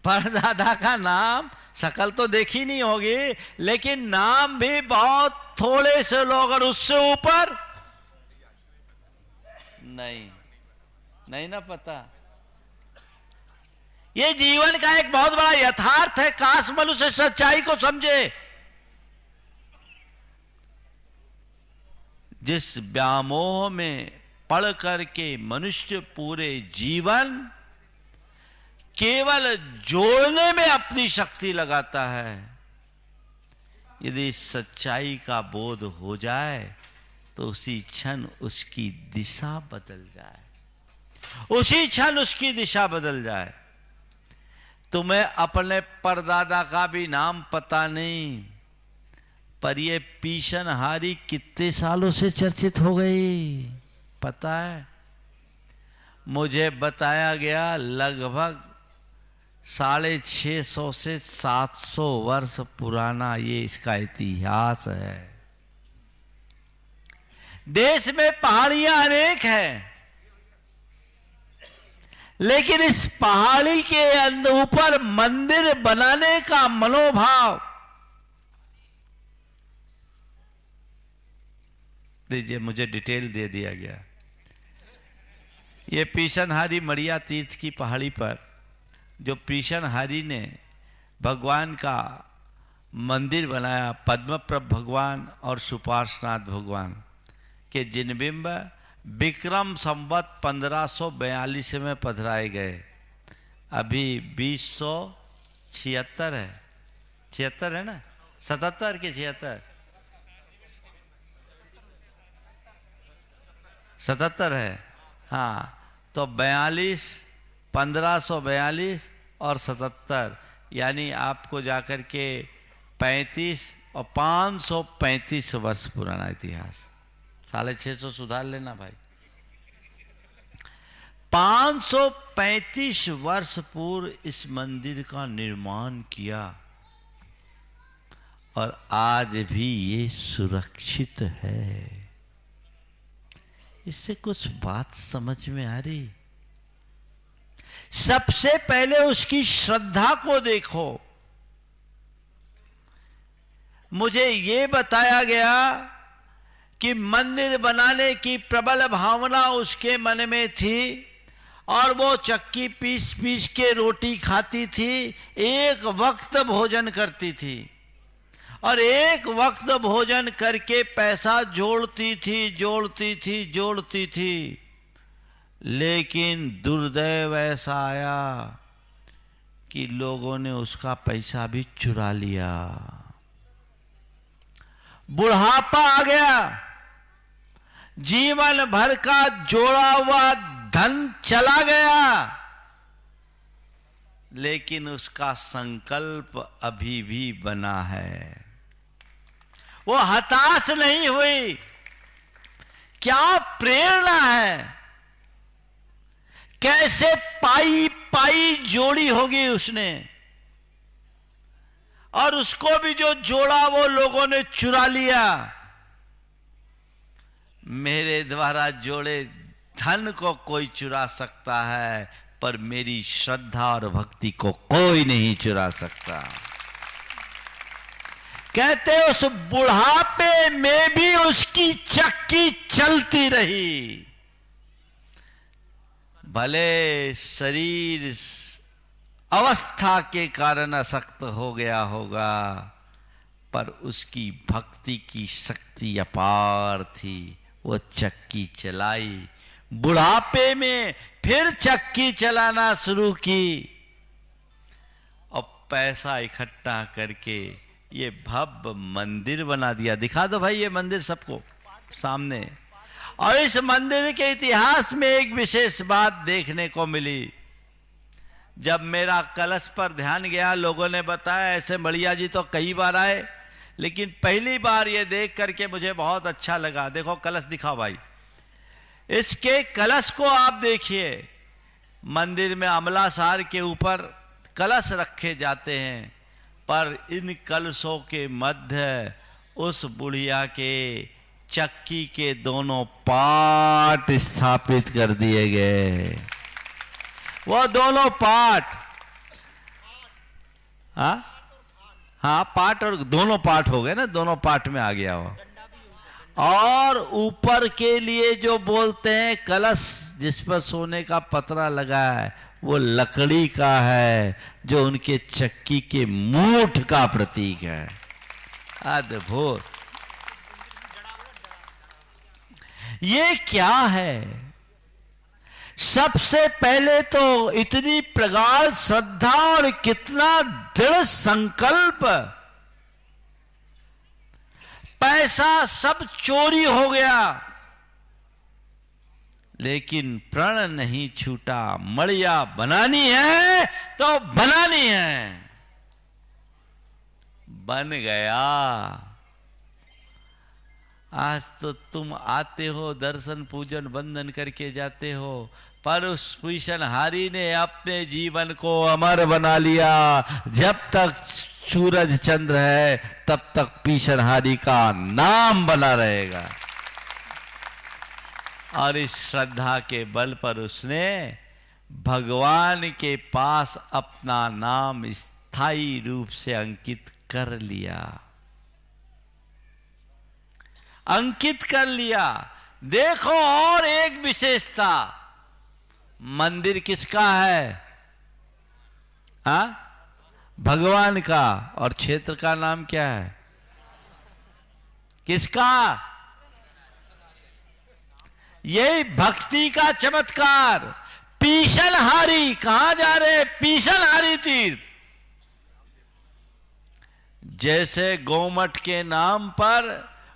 परदादा का नाम, शकल तो देखी नहीं होगी, लेकिन नाम भी बहुत थोड़े से लोग, और उससे ऊपर नहीं ना पता। ये जीवन का एक बहुत बड़ा यथार्थ है। काश मनुष्य सच्चाई को समझे। जिस व्यामोह में पड़ करके मनुष्य पूरे जीवन केवल जोड़ने में अपनी शक्ति लगाता है, यदि सच्चाई का बोध हो जाए तो उसी क्षण उसकी दिशा बदल जाए, उसी क्षण उसकी दिशा बदल जाए। तुम्हें अपने परदादा का भी नाम पता नहीं, पर ये पीछनहारी कितने सालों से चर्चित हो गई पता है? मुझे बताया गया लगभग 650 से 700 वर्ष पुराना ये इसका इतिहास है। देश में पहाड़ियां अनेक हैं, लेकिन इस पहाड़ी के ऊपर मंदिर बनाने का मनोभाव, दीजिए मुझे डिटेल दे दिया गया। ये पीछनहारी मड़िया तीर्थ की पहाड़ी पर जो पीछनहारी ने भगवान का मंदिर बनाया, पद्मप्रभ भगवान और सुपार्श्वनाथ भगवान के जिनबिंब विक्रम संवत 1542 में पधराए गए। अभी 2076 है, 76 है ना, 77 के 77 है, हाँ। तो 1542 और 77, यानी आपको जाकर के 35 और 535 वर्ष पुराना इतिहास। 650 सुधार लेना भाई। 535 वर्ष पूर्व इस मंदिर का निर्माण किया, और आज भी ये सुरक्षित है। इससे कुछ बात समझ में आ रही? सबसे पहले उसकी श्रद्धा को देखो। मुझे ये बताया गया कि मंदिर बनाने की प्रबल भावना उसके मन में थी, और वो चक्की पीस पीस के रोटी खाती थी, एक वक्त भोजन करती थी, और एक वक्त भोजन करके पैसा जोड़ती थी। लेकिन दुर्दैव ऐसा आया कि लोगों ने उसका पैसा भी चुरा लिया। बुढ़ापा आ गया, जीवन भर का जोड़ा हुआ धन चला गया, लेकिन उसका संकल्प अभी भी बना है। वो हताश नहीं हुई। क्या प्रेरणा है! कैसे पाई पाई जोड़ी होगी उसने, और उसको भी जो जोड़ा वो लोगों ने चुरा लिया। मेरे द्वारा जोड़े धन को कोई चुरा सकता है, पर मेरी श्रद्धा और भक्ति को कोई नहीं चुरा सकता। कहते उस बुढ़ापे में भी उसकी चक्की चलती रही। भले शरीर अवस्था के कारण अशक्त हो गया होगा, पर उसकी भक्ति की शक्ति अपार थी। वो चक्की चलाई, बुढ़ापे में फिर चक्की चलाना शुरू की और पैसा इकट्ठा करके ये भव्य मंदिर बना दिया। दिखा दो भाई ये मंदिर सबको सामने। और इस मंदिर के इतिहास में एक विशेष बात देखने को मिली। जब मेरा कलश पर ध्यान गया, लोगों ने बताया ऐसे मड़िया जी तो कई बार आए, लेकिन पहली बार ये देख करके मुझे बहुत अच्छा लगा। देखो कलश दिखाओ भाई, इसके कलश को आप देखिए। मंदिर में अमलासार के ऊपर कलश रखे जाते हैं, पर इन कलशों के मध्य उस बुढ़िया के चक्की के दोनों पार्ट स्थापित कर दिए गए। वो दोनों पार्ट, हाँ पार्ट और दोनों पार्ट हो गए ना, दोनों पार्ट में आ गया वो। और ऊपर के लिए जो बोलते हैं कलश जिस पर सोने का पतरा लगा है, वो लकड़ी का है, जो उनके चक्की के मूठ का प्रतीक है। अद्भुत। ये क्या है? सबसे पहले तो इतनी प्रगाढ़ श्रद्धा और कितना दृढ़ संकल्प। पैसा सब चोरी हो गया, लेकिन प्रण नहीं छूटा। मड़िया बनानी है तो बनानी है। बन गया। आज तो तुम आते हो, दर्शन पूजन वंदन करके जाते हो, पर उस पीछनहारी ने अपने जीवन को अमर बना लिया। जब तक सूरज चंद्र है तब तक पीछनहारी का नाम बना रहेगा। और इस श्रद्धा के बल पर उसने भगवान के पास अपना नाम स्थायी रूप से अंकित कर लिया। अंकित कर लिया। देखो और एक विशेषता, मंदिर किसका है? भगवान का। और क्षेत्र का नाम क्या है? किसका? यही भक्ति का चमत्कार। पीछनहारी कहां जा रहे? पीछनहारी तीर्थ। जैसे गोमठ के नाम पर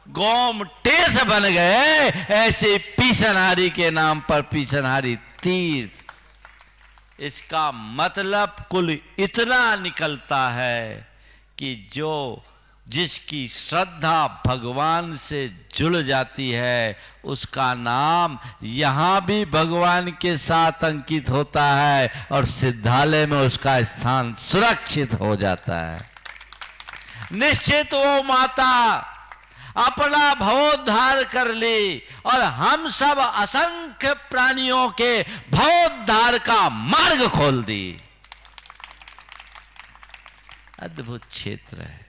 गोमटेश बन गए, ऐसे पीछनहारी के नाम पर पीछनहारी तीर्थ। इसका मतलब कुल इतना निकलता है कि जो जिसकी श्रद्धा भगवान से जुड़ जाती है, उसका नाम यहां भी भगवान के साथ अंकित होता है और सिद्धालय में उसका स्थान सुरक्षित हो जाता है। निश्चित वो माता अपना भवोद्धार कर ली और हम सब असंख्य प्राणियों के भवोद्धार का मार्ग खोल दी। अद्भुत क्षेत्र है।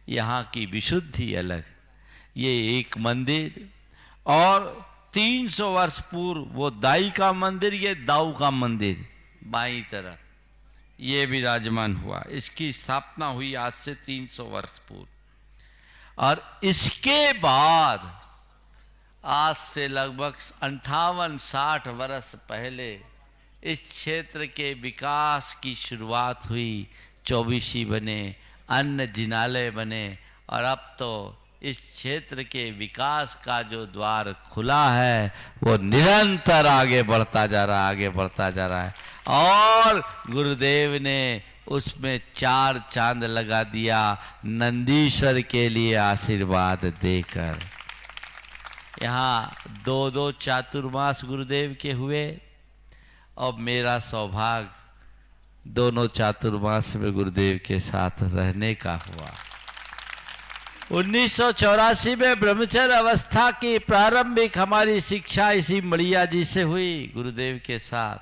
यहाँ की विशुद्धि अलग। ये एक मंदिर और 300 वर्ष पूर्व वो दाई का मंदिर, ये दाऊ का मंदिर बाईं तरफ, ये विराजमान हुआ। इसकी स्थापना हुई आज से 300 वर्ष पूर्व। और इसके बाद आज से लगभग 58-60 वर्ष पहले इस क्षेत्र के विकास की शुरुआत हुई। 24 बने, अन्य जिनालय बने, और अब तो इस क्षेत्र के विकास का जो द्वार खुला है वो निरंतर आगे बढ़ता जा रहा है, आगे बढ़ता जा रहा है। और गुरुदेव ने उसमें 4 चांद लगा दिया नंदीश्वर के लिए आशीर्वाद देकर। यहाँ 2-2 चातुर्मास गुरुदेव के हुए और मेरा सौभाग्य दोनों चातुर्मास में गुरुदेव के साथ रहने का हुआ। 1984 में ब्रह्मचर्य अवस्था की प्रारंभिक हमारी शिक्षा इसी मड़िया जी से हुई गुरुदेव के साथ,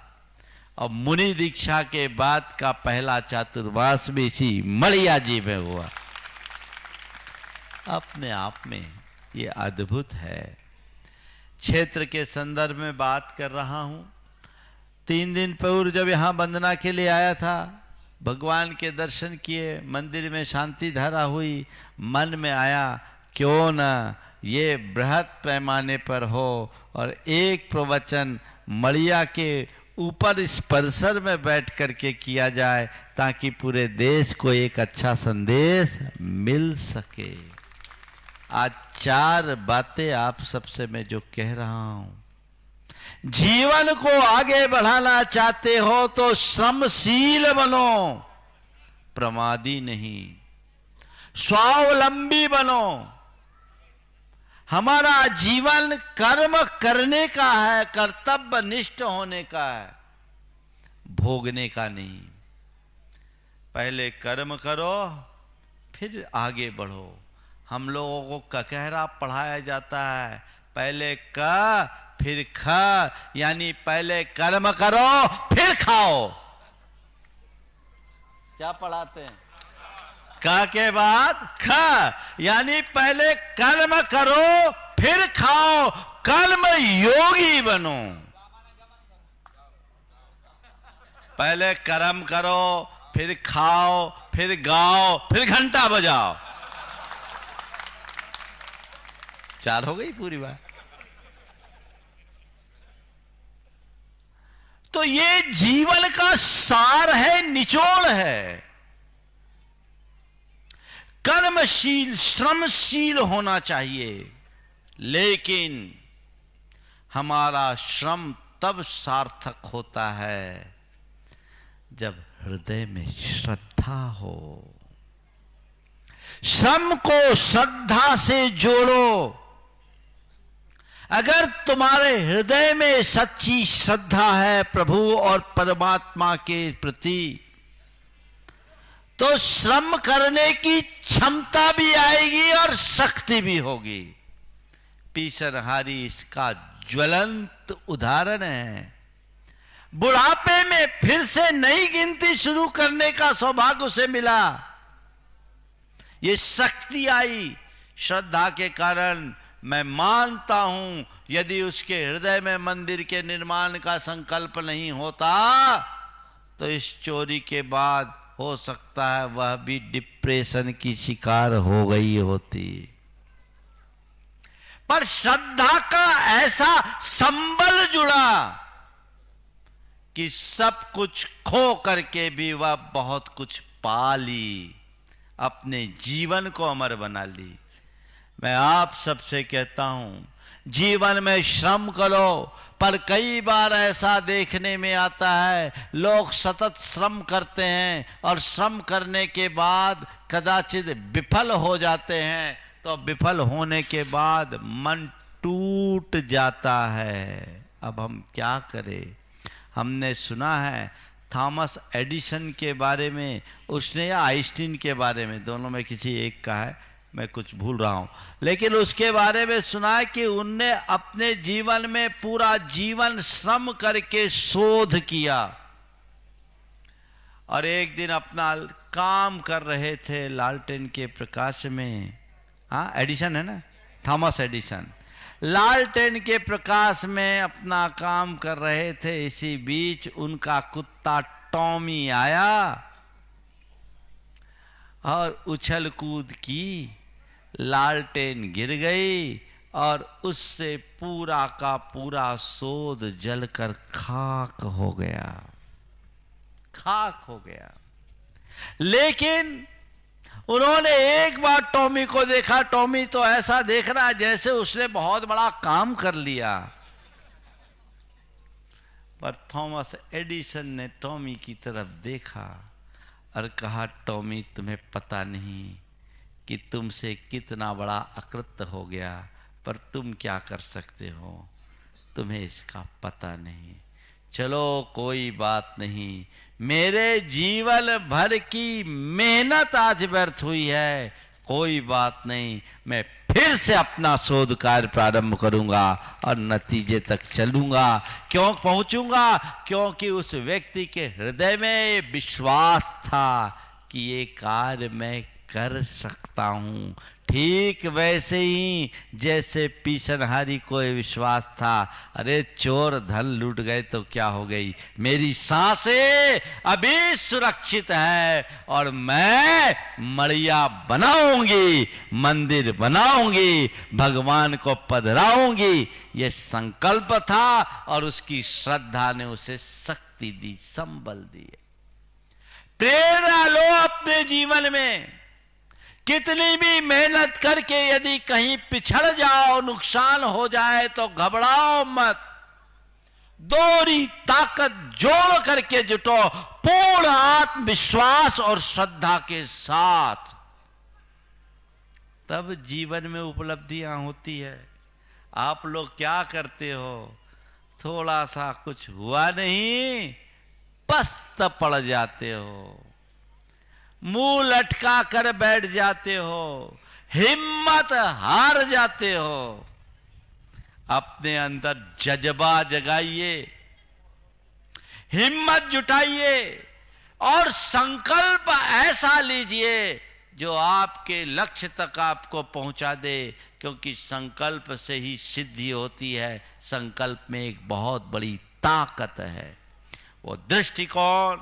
और मुनि दीक्षा के बाद का पहला चातुर्मास भी इसी मड़िया जी में हुआ। अपने आप में ये अद्भुत है। क्षेत्र के संदर्भ में बात कर रहा हूं। 3 दिन पूर्व जब यहां वंदना के लिए आया था भगवान के दर्शन किए, मंदिर में शांति धारा हुई, मन में आया क्यों न ये बृहद पैमाने पर हो और एक प्रवचन मड़िया के ऊपर इस परिसर में बैठ करके किया जाए ताकि पूरे देश को एक अच्छा संदेश मिल सके। आज 4 बातें आप सबसे मैं जो कह रहा हूं, जीवन को आगे बढ़ाना चाहते हो तो श्रमशील बनो, प्रमादी नहीं, स्वावलंबी बनो। हमारा जीवन कर्म करने का है, कर्तव्य निष्ठ होने का है, भोगने का नहीं। पहले कर्म करो फिर आगे बढ़ो। हम लोगों को ककहरा पढ़ाया जाता है, पहले क फिर ख, यानी पहले कर्म करो फिर खाओ। क्या पढ़ाते हैं? क के बाद ख, यानी पहले कर्म करो फिर खाओ, कर्म योगी बनो। पहले कर्म करो फिर खाओ फिर गाओ फिर घंटा बजाओ। 4 हो गई पूरी बात। तो ये जीवन का सार है, निचोड़ है। कर्मशील श्रमशील होना चाहिए, लेकिन हमारा श्रम तब सार्थक होता है जब हृदय में श्रद्धा हो। श्रम को श्रद्धा से जोड़ो। अगर तुम्हारे हृदय में सच्ची श्रद्धा है प्रभु और परमात्मा के प्रति, तो श्रम करने की क्षमता भी आएगी और शक्ति भी होगी। पीसनहारी इसका ज्वलंत उदाहरण है। बुढ़ापे में फिर से नई गिनती शुरू करने का सौभाग्य उसे मिला। ये शक्ति आई श्रद्धा के कारण। मैं मानता हूं यदि उसके हृदय में मंदिर के निर्माण का संकल्प नहीं होता तो इस चोरी के बाद हो सकता है वह भी डिप्रेशन की शिकार हो गई होती। पर श्रद्धा का ऐसा संबल जुड़ा कि सब कुछ खो करके भी वह बहुत कुछ पा ली, अपने जीवन को अमर बना ली। मैं आप सबसे कहता हूं, जीवन में श्रम करो, पर कई बार ऐसा देखने में आता है लोग सतत श्रम करते हैं और श्रम करने के बाद कदाचित विफल हो जाते हैं, तो विफल होने के बाद मन टूट जाता है। अब हम क्या करें? हमने सुना है थॉमस एडिसन के बारे में, उसने या आइंस्टीन के बारे में, दोनों में किसी एक का है, मैं कुछ भूल रहा हूं, लेकिन उसके बारे में सुना है कि उनने अपने जीवन में पूरा जीवन श्रम करके शोध किया और एक दिन अपना काम कर रहे थे लालटेन के प्रकाश में। हाँ, एडिसन है ना, थॉमस एडिसन। लालटेन के प्रकाश में अपना काम कर रहे थे। इसी बीच उनका कुत्ता टॉमी आया और उछल कूद की, लालटेन गिर गई और उससे पूरा का पूरा शोध जलकर खाक हो गया, खाक हो गया। लेकिन उन्होंने एक बार टॉमी को देखा। टॉमी तो ऐसा देख रहा जैसे उसने बहुत बड़ा काम कर लिया, पर थॉमस एडिसन ने टॉमी की तरफ देखा और कहा, टॉमी, तुम्हें पता नहीं कि तुमसे कितना बड़ा अकृत्य हो गया, पर तुम क्या कर सकते हो, तुम्हें इसका पता नहीं। चलो कोई बात नहीं, मेरे जीवन भर की मेहनत आज व्यर्थ हुई है, कोई बात नहीं, मैं फिर से अपना शोध कार्य प्रारंभ करूंगा और नतीजे तक चलूंगा। क्यों पहुंचूंगा? क्योंकि उस व्यक्ति के हृदय में विश्वास था कि ये कार्य मैं कर सकता हूं। ठीक वैसे ही जैसे पीछनहारी को ये विश्वास था, अरे चोर धन लूट गए तो क्या हो गई, मेरी सांसें अभी सुरक्षित है और मैं मड़िया बनाऊंगी, मंदिर बनाऊंगी, भगवान को पधराऊंगी। ये संकल्प था और उसकी श्रद्धा ने उसे शक्ति दी, संबल दिए। प्रेरणा लो अपने जीवन में। कितनी भी मेहनत करके यदि कहीं पिछड़ जाओ, नुकसान हो जाए तो घबराओ मत। दोहरी ताकत जोड़ करके जुटो, पूर्ण आत्मविश्वास और श्रद्धा के साथ, तब जीवन में उपलब्धियां होती है। आप लोग क्या करते हो, थोड़ा सा कुछ हुआ नहीं, पस्त पड़ जाते हो, मुंह लटका कर बैठ जाते हो, हिम्मत हार जाते हो। अपने अंदर जज्बा जगाइए, हिम्मत जुटाइए और संकल्प ऐसा लीजिए जो आपके लक्ष्य तक आपको पहुंचा दे, क्योंकि संकल्प से ही सिद्धि होती है। संकल्प में एक बहुत बड़ी ताकत है। वो दृष्टिकोण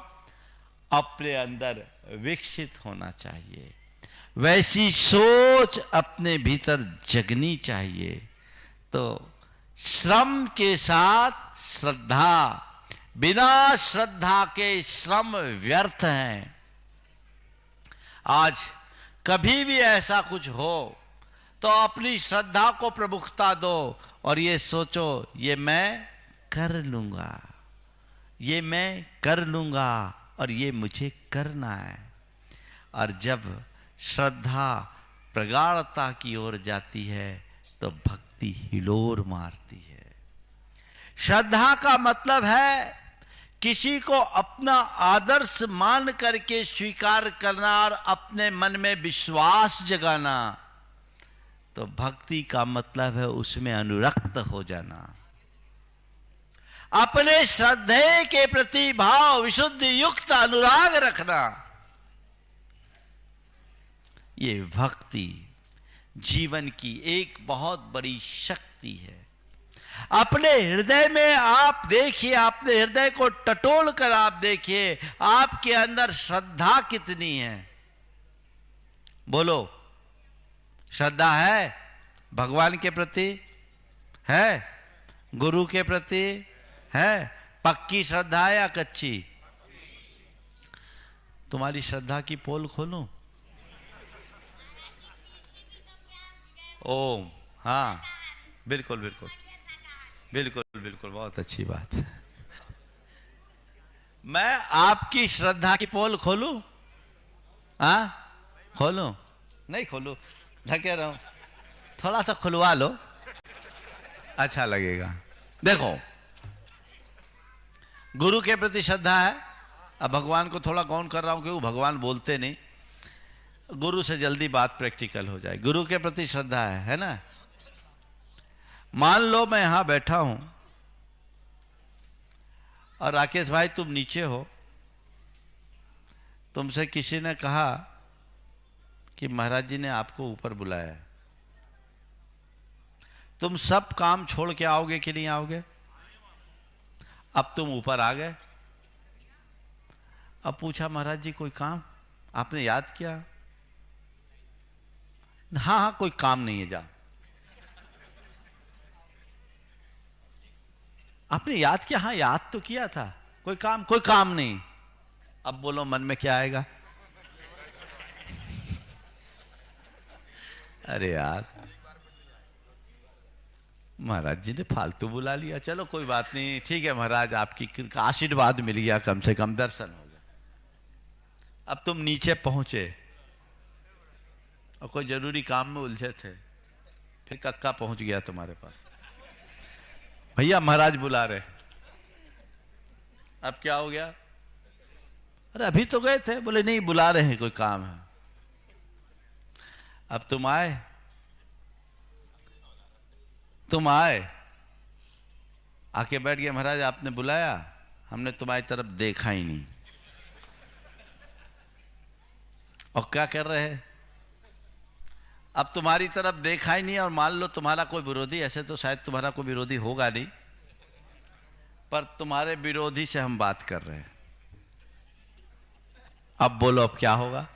अपने अंदर विकसित होना चाहिए, वैसी सोच अपने भीतर जगनी चाहिए। तो श्रम के साथ श्रद्धा, बिना श्रद्धा के श्रम व्यर्थ हैं। आज कभी भी ऐसा कुछ हो तो अपनी श्रद्धा को प्रमुखता दो और ये सोचो, ये मैं कर लूंगा, ये मैं कर लूंगा और ये मुझे करना है। और जब श्रद्धा प्रगाढ़ता की ओर जाती है तो भक्ति हिलोर मारती है। श्रद्धा का मतलब है किसी को अपना आदर्श मान करके स्वीकार करना और अपने मन में विश्वास जगाना। तो भक्ति का मतलब है उसमें अनुरक्त हो जाना, अपने श्रद्धेय के प्रति भाव विशुद्धि युक्त अनुराग रखना। ये भक्ति जीवन की एक बहुत बड़ी शक्ति है। अपने हृदय में आप देखिए, अपने हृदय को टटोल कर आप देखिए, आपके अंदर श्रद्धा कितनी है। बोलो, श्रद्धा है भगवान के प्रति? है गुरु के प्रति? है पक्की श्रद्धा या कच्ची? तुम्हारी श्रद्धा की पोल खोलूं? ओम, हाँ बिल्कुल बिल्कुल बिल्कुल बिल्कुल, बहुत अच्छी बात है। मैं आपकी श्रद्धा की पोल खोलूं? हाँ खोलूं? नहीं खोलूं, ढके रहूं? थोड़ा सा खुलवा लो, अच्छा लगेगा। देखो, गुरु के प्रति श्रद्धा है। अब भगवान को थोड़ा गौण कर रहा हूं क्योंकि भगवान बोलते नहीं, गुरु से जल्दी बात प्रैक्टिकल हो जाए। गुरु के प्रति श्रद्धा है ना? मान लो मैं यहां बैठा हूं और राकेश भाई तुम नीचे हो, तुमसे किसी ने कहा कि महाराज जी ने आपको ऊपर बुलाया है, तुम सब काम छोड़ के आओगे कि नहीं आओगे? अब तुम ऊपर आ गए, अब पूछा महाराज जी कोई काम? आपने याद किया, हाँ हाँ कोई काम नहीं है, जा। आपने याद किया? हाँ याद तो किया था, कोई काम नहीं। अब बोलो मन में क्या आएगा? अरे यार महाराज जी ने फालतू बुला लिया, चलो कोई बात नहीं, ठीक है महाराज आपकी आशीर्वाद मिल गया, कम से कम दर्शन हो गया। अब तुम नीचे पहुंचे और कोई जरूरी काम में उलझे थे, फिर कक्का पहुंच गया तुम्हारे पास, भैया महाराज बुला रहे। अब क्या हो गया? अरे अभी तो गए थे, बोले नहीं बुला रहे हैं, कोई काम है। अब तुम आए आके बैठ गए, महाराज आपने बुलाया, हमने तुम्हारी तरफ देखा ही नहीं। और क्या कर रहे हैं? अब तुम्हारी तरफ देखा ही नहीं, और मान लो तुम्हारा कोई विरोधी, ऐसे तो शायद तुम्हारा कोई विरोधी होगा नहीं, पर तुम्हारे विरोधी से हम बात कर रहे हैं। अब बोलो अब क्या होगा?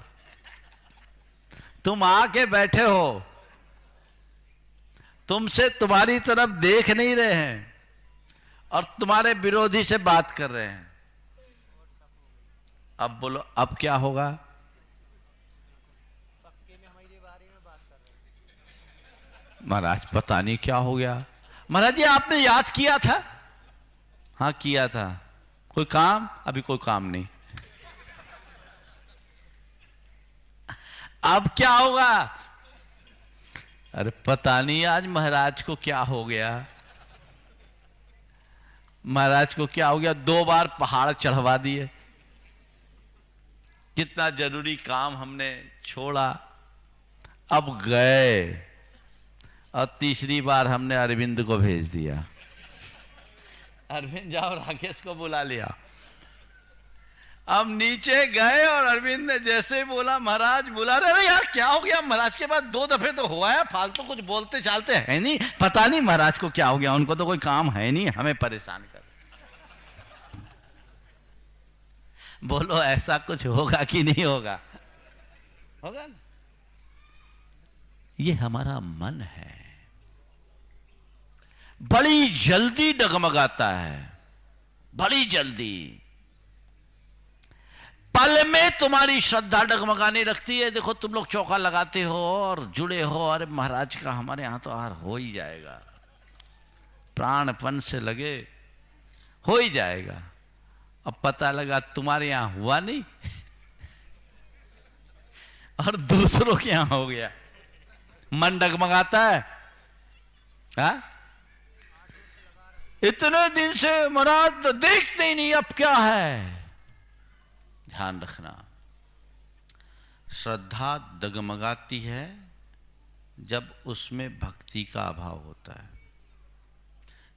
तुम आके बैठे हो, तुमसे तुम्हारी तरफ देख नहीं रहे हैं और तुम्हारे विरोधी से बात कर रहे हैं। अब बोलो अब क्या होगा? महाराज पता नहीं क्या हो गया। महाराज जी आपने याद किया था? हाँ किया था। कोई काम? अभी कोई काम नहीं। अब क्या होगा? अरे पता नहीं आज महाराज को क्या हो गया। महाराज को क्या हो गया? 2 बार पहाड़ चढ़वा दिए। कितना जरूरी काम हमने छोड़ा, अब गए, और तीसरी बार हमने अरविंद को भेज दिया। अरविंद जाओ राकेश को बुला लिया। अब नीचे गए और अरविंद ने जैसे ही बोला महाराज बुला रहे। अरे यार क्या हो गया? महाराज के बाद 2 दफे तो हुआ है, फालतू कुछ बोलते चालते है नहीं, पता नहीं महाराज को क्या हो गया, उनको तो कोई काम है नहीं, हमें परेशान कर। बोलो ऐसा कुछ होगा कि नहीं होगा? होगा ना? ये हमारा मन है, बड़ी जल्दी डगमगाता है, बड़ी जल्दी। पल में तुम्हारी श्रद्धा डगमगाने लगती है। देखो तुम लोग चौका लगाते हो और जुड़े हो, अरे महाराज का हमारे यहां तो आहार हो ही जाएगा, प्राणपन से लगे हो ही जाएगा। अब पता लगा तुम्हारे यहां हुआ नहीं और दूसरों के यहां हो गया। मन डगमगाता है। हा? इतने दिन से महाराज तो देखते ही नहीं, अब क्या है? ध्यान रखना, श्रद्धा डगमगाती है जब उसमें भक्ति का अभाव होता है।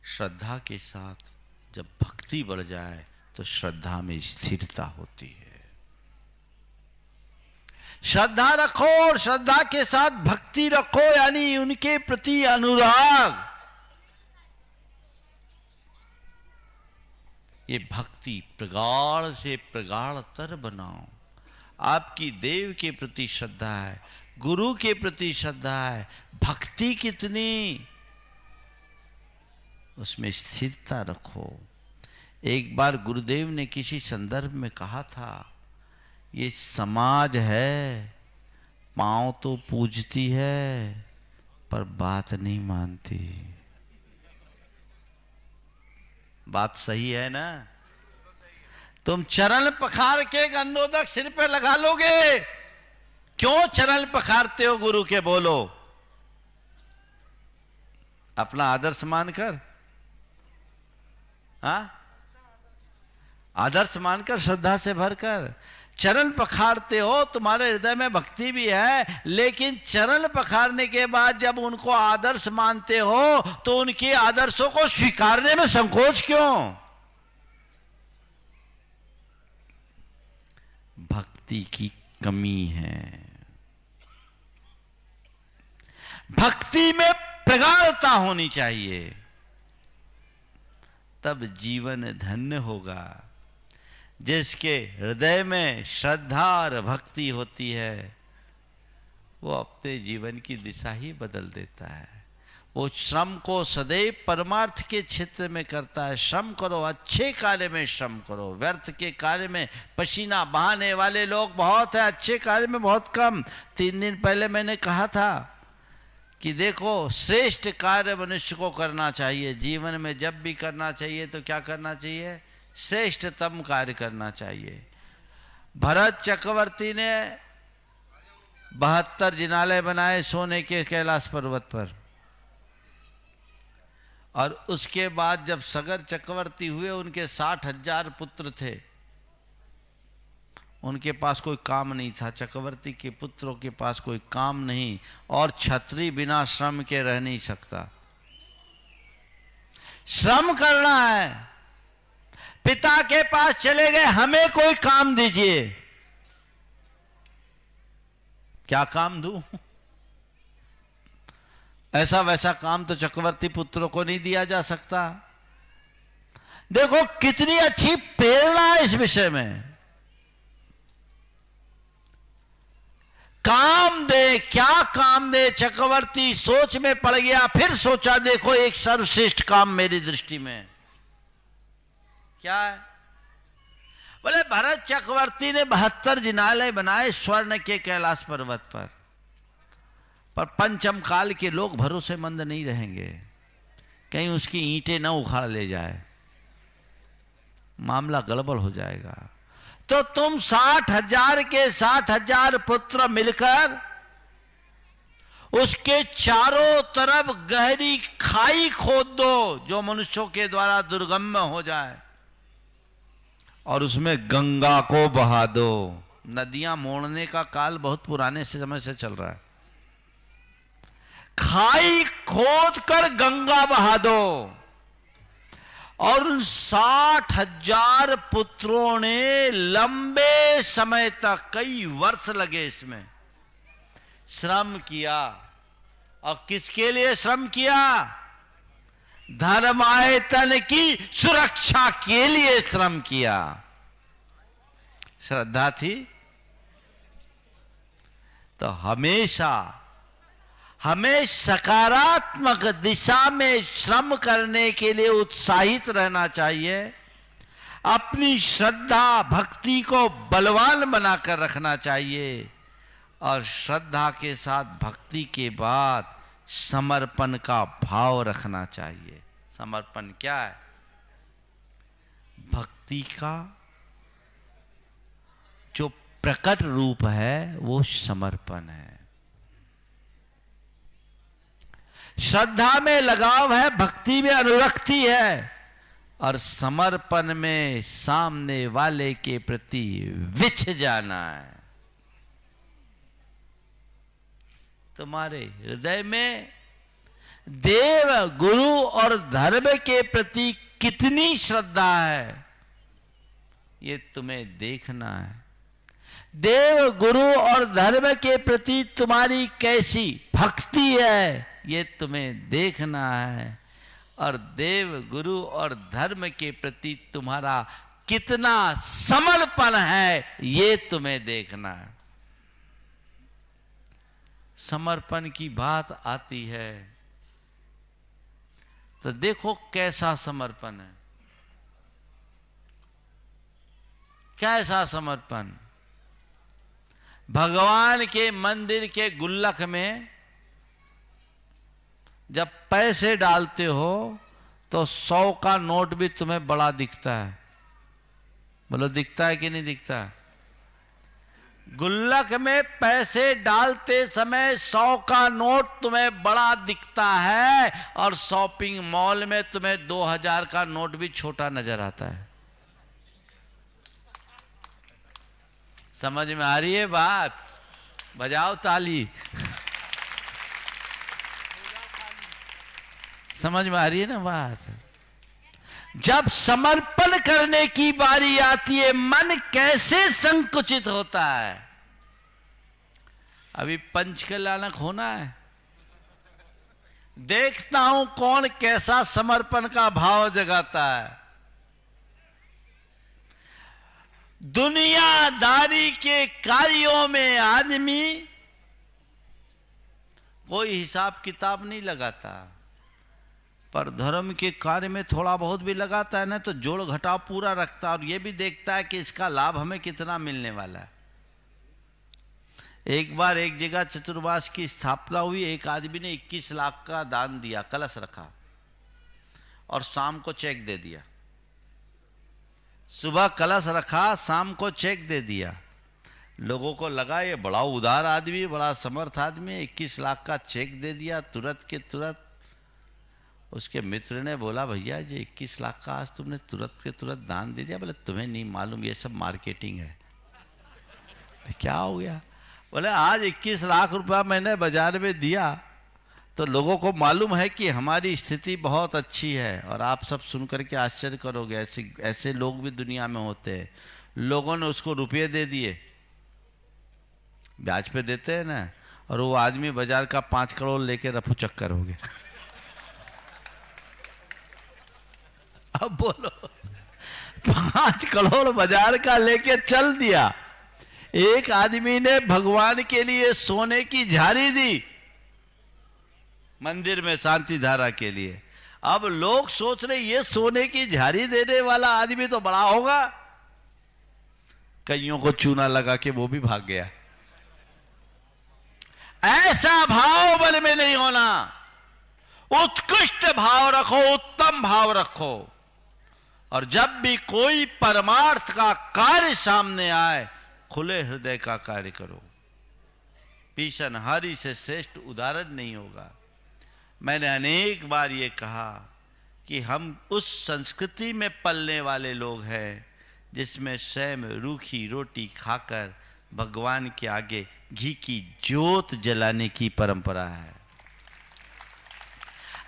श्रद्धा के साथ जब भक्ति बढ़ जाए तो श्रद्धा में स्थिरता होती है। श्रद्धा रखो और श्रद्धा के साथ भक्ति रखो, यानी उनके प्रति अनुराग। ये भक्ति प्रगाढ़ से प्रगाढ़तर बनाओ। आपकी देव के प्रति श्रद्धा है, गुरु के प्रति श्रद्धा है, भक्ति कितनी, उसमें स्थिरता रखो। एक बार गुरुदेव ने किसी संदर्भ में कहा था, ये समाज है, पांव तो पूजती है पर बात नहीं मानती। बात सही है ना? तुम चरण पखार के गंधोदक सिर पे लगा लोगे, क्यों चरण पखारते हो गुरु के? बोलो अपना आदर्श मानकर, हाँ आदर्श मानकर, श्रद्धा से भरकर चरण पखारते हो। तुम्हारे हृदय में भक्ति भी है, लेकिन चरण पखारने के बाद जब उनको आदर्श मानते हो तो उनके आदर्शों को स्वीकारने में संकोच क्यों? भक्ति की कमी है। भक्ति में प्रगाढ़ता होनी चाहिए, तब जीवन धन्य होगा। जिसके हृदय में श्रद्धा और भक्ति होती है वो अपने जीवन की दिशा ही बदल देता है। वो श्रम को सदैव परमार्थ के क्षेत्र में करता है। श्रम करो, अच्छे कार्य में श्रम करो, व्यर्थ के कार्य में पसीना बहाने वाले लोग बहुत है, अच्छे कार्य में बहुत कम। 3 दिन पहले मैंने कहा था कि देखो श्रेष्ठ कार्य मनुष्य को करना चाहिए। जीवन में जब भी करना चाहिए तो क्या करना चाहिए? श्रेष्ठतम कार्य करना चाहिए। भरत चक्रवर्ती ने 72 जिनालय बनाए सोने के कैलाश पर्वत पर, और उसके बाद जब सगर चक्रवर्ती हुए उनके 60,000 पुत्र थे। उनके पास कोई काम नहीं था, चक्रवर्ती के पुत्रों के पास कोई काम नहीं, और क्षत्रिय बिना श्रम के रह नहीं सकता। श्रम करना है। पिता के पास चले गए, हमें कोई काम दीजिए। क्या काम दूं? ऐसा वैसा काम तो चक्रवर्ती पुत्रों को नहीं दिया जा सकता। देखो कितनी अच्छी प्रेरणा है इस विषय में। काम दे, क्या काम दे? चक्रवर्ती सोच में पड़ गया, फिर सोचा देखो एक सर्वश्रेष्ठ काम मेरी दृष्टि में क्या है। बोले भरत चक्रवर्ती ने 72 जिनालय बनाए स्वर्ण के कैलाश पर्वत पर पंचम काल के लोग भरोसेमंद नहीं रहेंगे, कहीं उसकी ईंटें न उखाड़ ले जाए, मामला गड़बड़ हो जाएगा। तो तुम 60,000 के 60,000 पुत्र मिलकर उसके चारों तरफ गहरी खाई खोद दो जो मनुष्यों के द्वारा दुर्गम्य हो जाए, और उसमें गंगा को बहा दो। नदियां मोड़ने का काल बहुत पुराने से समय से चल रहा है। खाई खोद कर गंगा बहा दो। और उन 60,000 पुत्रों ने लंबे समय तक, कई वर्ष लगे इसमें, श्रम किया। और किसके लिए श्रम किया? धर्मायतन की सुरक्षा के लिए श्रम किया। श्रद्धा थी तो हमेशा हमें सकारात्मक दिशा में श्रम करने के लिए उत्साहित रहना चाहिए। अपनी श्रद्धा भक्ति को बलवान बनाकर रखना चाहिए, और श्रद्धा के साथ भक्ति के बाद समर्पण का भाव रखना चाहिए। समर्पण क्या है? भक्ति का जो प्रकट रूप है वो समर्पण है। श्रद्धा में लगाव है, भक्ति में अनुरक्ति है, और समर्पण में सामने वाले के प्रति विछ जाना है। तुम्हारे हृदय में देव, गुरु और धर्म के प्रति कितनी श्रद्धा है ये तुम्हें देखना है। देव, गुरु और धर्म के प्रति तुम्हारी कैसी भक्ति है ये तुम्हें देखना है, और देव, गुरु और धर्म के प्रति तुम्हारा कितना समर्पण है ये तुम्हें देखना है। समर्पण की बात आती है तो देखो कैसा समर्पण है। कैसा समर्पण? भगवान के मंदिर के गुल्लक में जब पैसे डालते हो तो 100 का नोट भी तुम्हें बड़ा दिखता है। बोलो दिखता है कि नहीं दिखता? गुल्लक में पैसे डालते समय 100 का नोट तुम्हें बड़ा दिखता है, और शॉपिंग मॉल में तुम्हें 2000 का नोट भी छोटा नजर आता है। समझ में आ रही है बात? बजाओ ताली। समझ में आ रही है ना बात? जब समर्पण करने की बारी आती है मन कैसे संकुचित होता है। अभी पंचकल्याणक होना है, देखता हूं कौन कैसा समर्पण का भाव जगाता है। दुनियादारी के कार्यों में आदमी कोई हिसाब किताब नहीं लगाता, पर धर्म के कार्य में थोड़ा बहुत भी लगाता है ना, तो जोड़ घटाव पूरा रखता है, और यह भी देखता है कि इसका लाभ हमें कितना मिलने वाला है। एक बार एक जगह चतुर्मास की स्थापना हुई, एक आदमी ने 21 लाख का दान दिया, कलश रखा और शाम को चेक दे दिया। सुबह कलश रखा, शाम को चेक दे दिया। लोगों को लगा ये बड़ा उदार आदमी, बड़ा समर्थ आदमी, 21 लाख का चेक दे दिया तुरंत के तुरंत। उसके मित्र ने बोला, भैया ये 21 लाख का आज तुमने तुरंत के तुरंत दान दे दिया। बोले तुम्हें नहीं मालूम, ये सब मार्केटिंग है। क्या हो गया? बोले आज 21 लाख रुपया मैंने बाजार में दिया तो लोगों को मालूम है कि हमारी स्थिति बहुत अच्छी है, और आप सब सुनकर के आश्चर्य करोगे, ऐसे लोग भी दुनिया में होते हैं। लोगों ने उसको रुपये दे दिए, ब्याज पे देते हैं ना, और वो आदमी बाजार का 5 करोड़ लेके रफू चक्कर हो गया। अब बोलो, 5 करोड़ बाजार का लेके चल दिया। एक आदमी ने भगवान के लिए सोने की झाड़ी दी मंदिर में शांति धारा के लिए। अब लोग सोच रहे ये सोने की झाड़ी देने वाला आदमी तो बड़ा होगा, कईयों को चूना लगा के वो भी भाग गया। ऐसा भाव मन में नहीं होना। उत्कृष्ट भाव रखो, उत्तम भाव रखो, और जब भी कोई परमार्थ का कार्य सामने आए खुले हृदय का कार्य करो। पीछनहारी से श्रेष्ठ उदाहरण नहीं होगा। मैंने अनेक बार ये कहा कि हम उस संस्कृति में पलने वाले लोग हैं जिसमें स्वयं रूखी रोटी खाकर भगवान के आगे घी की ज्योत जलाने की परंपरा है।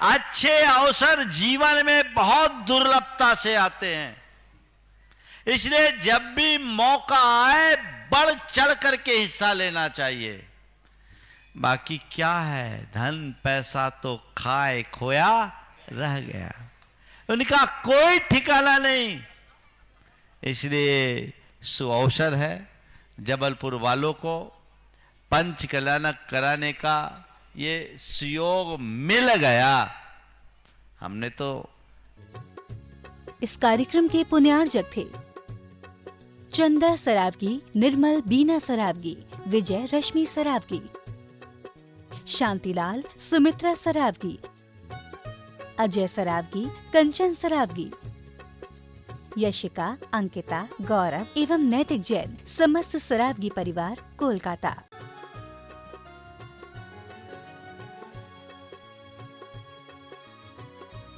अच्छे अवसर जीवन में बहुत दुर्लभता से आते हैं, इसलिए जब भी मौका आए बढ़ चढ़ करके हिस्सा लेना चाहिए। बाकी क्या है, धन पैसा तो खाए खोया रह गया, उनका कोई ठिकाना नहीं। इसलिए सुअवसर है जबलपुर वालों को पंच कल्याणक कराने का, ये सुयोग मिल गया। हमने तो इस कार्यक्रम के पुण्यार्जक थे चंदा सरावगी, निर्मल बीना सरावगी, विजय रश्मि सरावगी, शांतिलाल सुमित्रा सरावगी, अजय सरावगी, कंचन सरावगी, यशिका, अंकिता, गौरव एवं नैतिक जैन, समस्त सरावगी परिवार, कोलकाता।